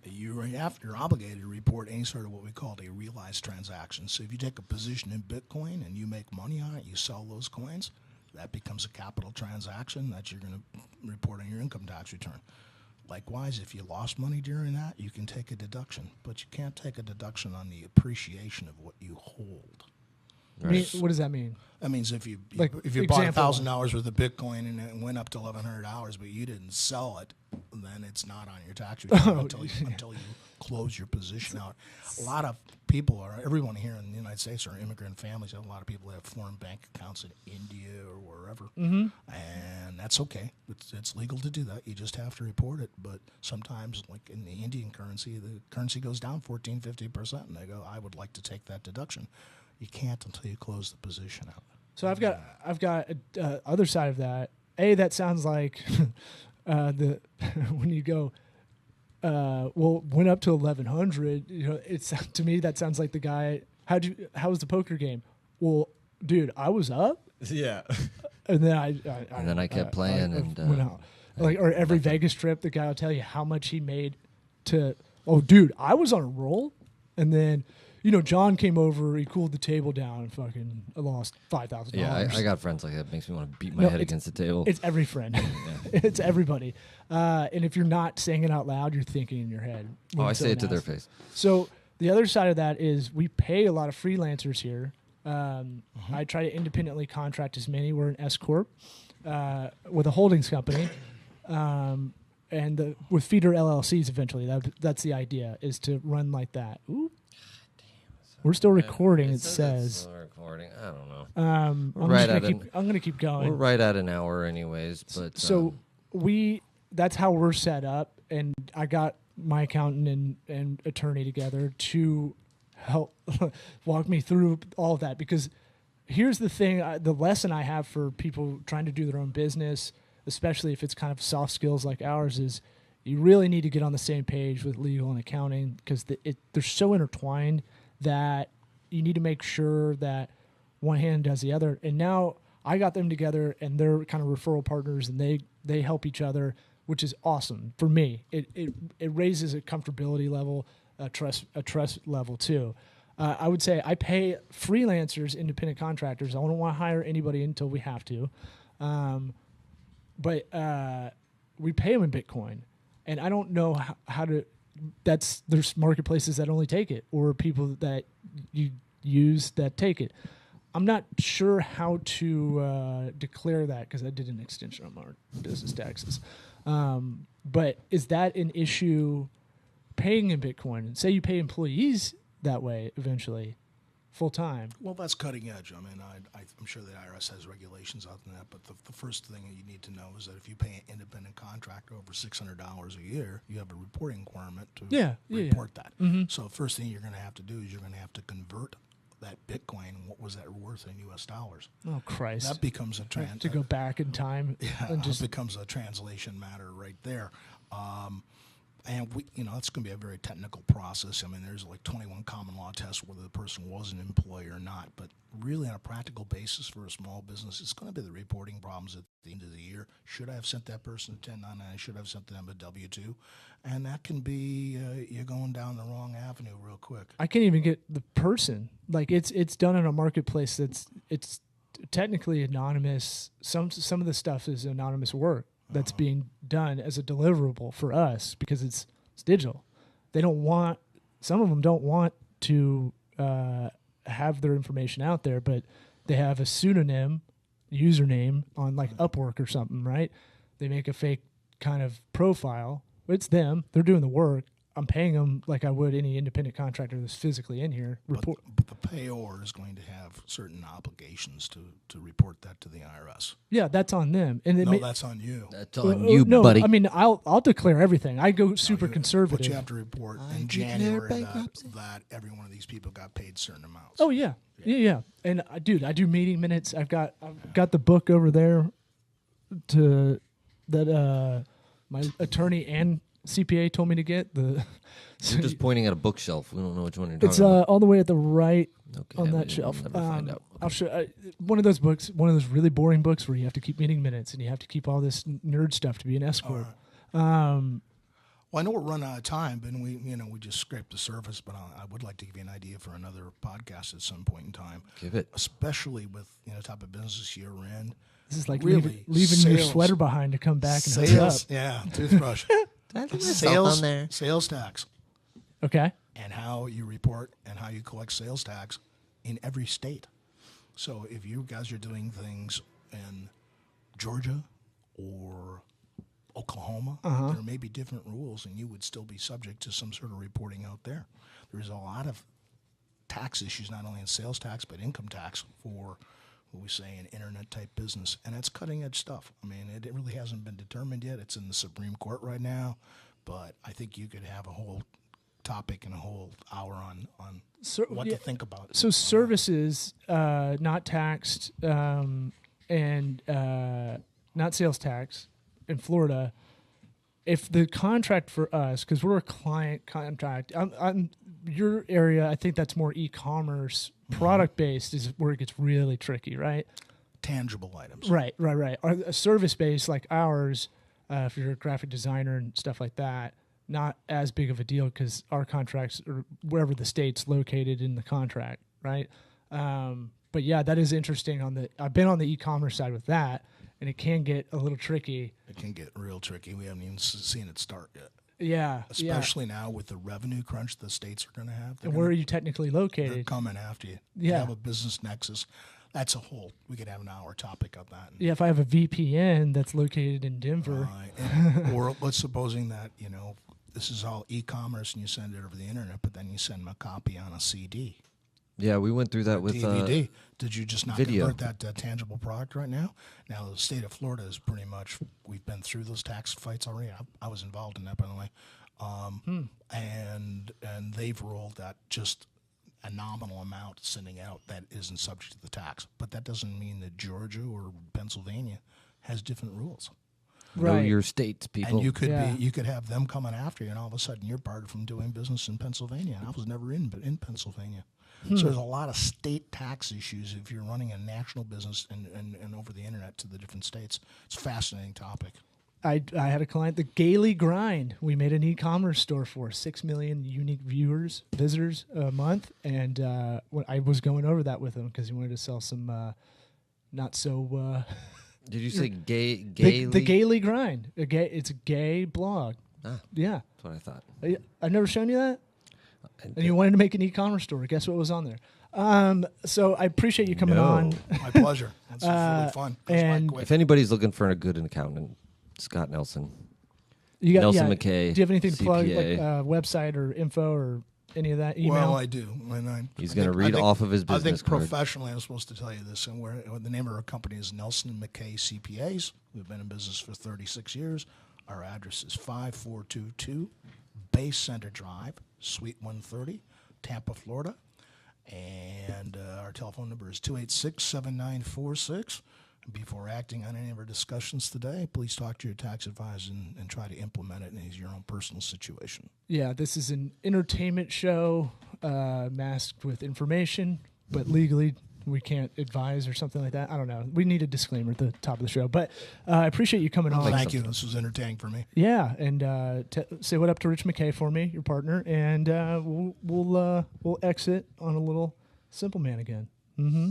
you're obligated to report any sort of what we call a realized transaction. So if you take a position in Bitcoin and you make money on it, you sell those coins, that becomes a capital transaction that you're going to report on your income tax return. Likewise, if you lost money during that, you can take a deduction, but you can't take a deduction on the appreciation of what you hold. Right. What does that mean? That means if you like bought $1,000 worth of Bitcoin and it went up to $1,100, but you didn't sell it, then it's not on your tax return until you close your position out. A lot of people everyone here in the United States are immigrant families. A lot of people have foreign bank accounts in India or wherever, and that's okay. It's legal to do that. You just have to report it. But sometimes, like in the Indian currency, the currency goes down 14-15%, and they go, "I would like to take that deduction." You can't until you close the position out. So I've got other side of that. That sounds like when you go. Went up to 1,100. It's to me that sounds like the guy. How was the poker game? Well, dude, I was up. Yeah. And then I kept playing and went out. Or every Vegas trip, the guy will tell you how much he made to. Oh, dude, I was on a roll, and then. John came over. He cooled the table down and fucking lost $5,000. Yeah, I got friends like that. It makes me want to beat my head against the table. It's every friend. Yeah. It's everybody. And if you're not saying it out loud, you're thinking in your head. I say it to their face. So the other side of that is we pay a lot of freelancers here. I try to independently contract as many. We're an S Corp with a holdings company. And with feeder LLCs eventually. That's the idea, is to run like that. Ooh. We're still recording. It says. Still recording. I don't know. I'm gonna keep going. We're right at an hour, anyways. But so that's how we're set up, and I got my accountant and attorney together to help walk me through all of that. Because here's the thing: the lesson I have for people trying to do their own business, especially if it's kind of soft skills like ours, is you really need to get on the same page with legal and accounting because they're so intertwined. That you need to make sure that one hand does the other. And now I got them together, and they're kind of referral partners, and they help each other, which is awesome for me. It raises a comfortability level, a trust level too. I would say I pay freelancers, independent contractors. I don't want to hire anybody until we have to, but we pay them in Bitcoin, and I don't know how to. There's marketplaces that only take it, or people that you use that take it. I'm not sure how to declare that because I did an extension on our business taxes. But is that an issue paying in Bitcoin? And say you pay employees that way eventually, full time. Well, that's cutting edge. I mean, I'm sure the IRS has regulations out on that, but the first thing that you need to know is that if you pay an independent contractor over $600 a year, you have a reporting requirement to report that. Mm-hmm. So the first thing you're going to have to do is you're going to have to convert that Bitcoin. What was that worth in U.S. dollars? Oh, Christ. That becomes a to go back in time. and just becomes a translation matter right there. And it's going to be a very technical process. I mean, there's like 21 common law tests whether the person was an employee or not. But really, on a practical basis for a small business, it's going to be the reporting problems at the end of the year. Should I have sent that person a 1099? Should I have sent them a W-2? And that can be you're going down the wrong avenue real quick. I can't even get the person. Like it's done in a marketplace it's technically anonymous. Some of the stuff is anonymous work that's being done as a deliverable for us because it's digital. Some of them don't want to have their information out there, but they have a pseudonym username on like Upwork or something, right? They make a fake kind of profile. It's them. They're doing the work. I'm paying them like I would any independent contractor that's physically in here. But the payor is going to have certain obligations to report that to the IRS. Yeah, that's on them. And that's on you. That's on you, buddy. I mean, I'll declare everything. I go super conservative. But you have to report in January that every one of these people got paid certain amounts. Oh yeah. And dude, I do meeting minutes. I've got the book over there that my attorney and CPA told me to get. You're just pointing at a bookshelf. We don't know which one you're talking about. It's all the way at the right on that shelf. We'll never find out. Okay. I'll show one of those books, one of those really boring books where you have to keep meeting minutes and you have to keep all this nerd stuff to be an escort. Well, I know we're running out of time, but we just scraped the surface. But I would like to give you an idea for another podcast at some point in time. Give it, especially with the type of business you're in. This is like really leaving your sweater behind to come back and hook up. Yeah, toothbrush. Sales tax. Okay. And how you report and how you collect sales tax in every state. So if you guys are doing things in Georgia or Oklahoma, there may be different rules, and you would still be subject to some sort of reporting out there. There's a lot of tax issues, not only in sales tax, but income tax for what we say an internet-type business, and that's cutting-edge stuff. I mean, it really hasn't been determined yet. It's in the Supreme Court right now, but I think you could have a whole topic and a whole hour on what to think about. So services not taxed and not sales tax in Florida, if the contract for us, because we're a client contract, I'm your area, I think that's more e-commerce, product-based is where it gets really tricky, right? Tangible items. Right. A service-based like ours, if you're a graphic designer and stuff like that, not as big of a deal because our contracts are wherever the state's located in the contract, right? But yeah, that is interesting. I've been on the e-commerce side with that, and it can get a little tricky. It can get real tricky. We haven't even seen it start yet. Yeah. Especially now with the revenue crunch the states are going to have. And where are you technically located? They're coming after you. Yeah. You have a business nexus. That's a whole, we could have an hour topic on that. Yeah, if I have a VPN that's located in Denver. Or let's supposing that, this is all e-commerce and you send it over the internet, but then you send them a copy on a CD. Yeah, we went through that with DVD. Did you just not video. convert that tangible product right now? Now, the state of Florida is pretty much, we've been through those tax fights already. I was involved in that, by the way. And they've ruled that just a nominal amount sending out that isn't subject to the tax. But that doesn't mean that Georgia or Pennsylvania has different rules. Know your states, people. And you could have them coming after you, and all of a sudden you're barred from doing business in Pennsylvania. And I was never in Pennsylvania. So there's a lot of state tax issues if you're running a national business and over the internet to the different states. It's a fascinating topic. I had a client, the Gaily Grind. We made an e-commerce store for 6 million unique visitors a month, and I was going over that with him because he wanted to sell some not so. Did you say gay? The Gaily Grind. It's a gay blog. Ah, yeah, that's what I thought. I've never shown you that. And you wanted to make an e-commerce store. Guess what was on there? So I appreciate you coming No. on. My pleasure. It's really fun. Goes by and quick. If anybody's looking for a good accountant, Scott Nelson. You got Nelson yeah, McKay, Do you have anything to plug, like CPA. Website or info or any of that? Email? Well, I do. He's gonna read off of his I business think card. professionally, I'm supposed to tell you this. And the name of our company is Nelson McKay CPAs. We've been in business for 36 years. Our address is 5422 Bay Center Drive, Suite 130, Tampa, Florida. And our telephone number is 286-7946. Before acting on any of our discussions today, please talk to your tax advisor and try to implement it in your own personal situation. Yeah, this is an entertainment show masked with information, but legally we can't advise or something like that. I don't know. We need a disclaimer at the top of the show. But I appreciate you coming on. Thank you. This was entertaining for me. Yeah, and say what up to Rich McKay for me, your partner, and we'll exit on a little Simple Man again. Mm-hmm.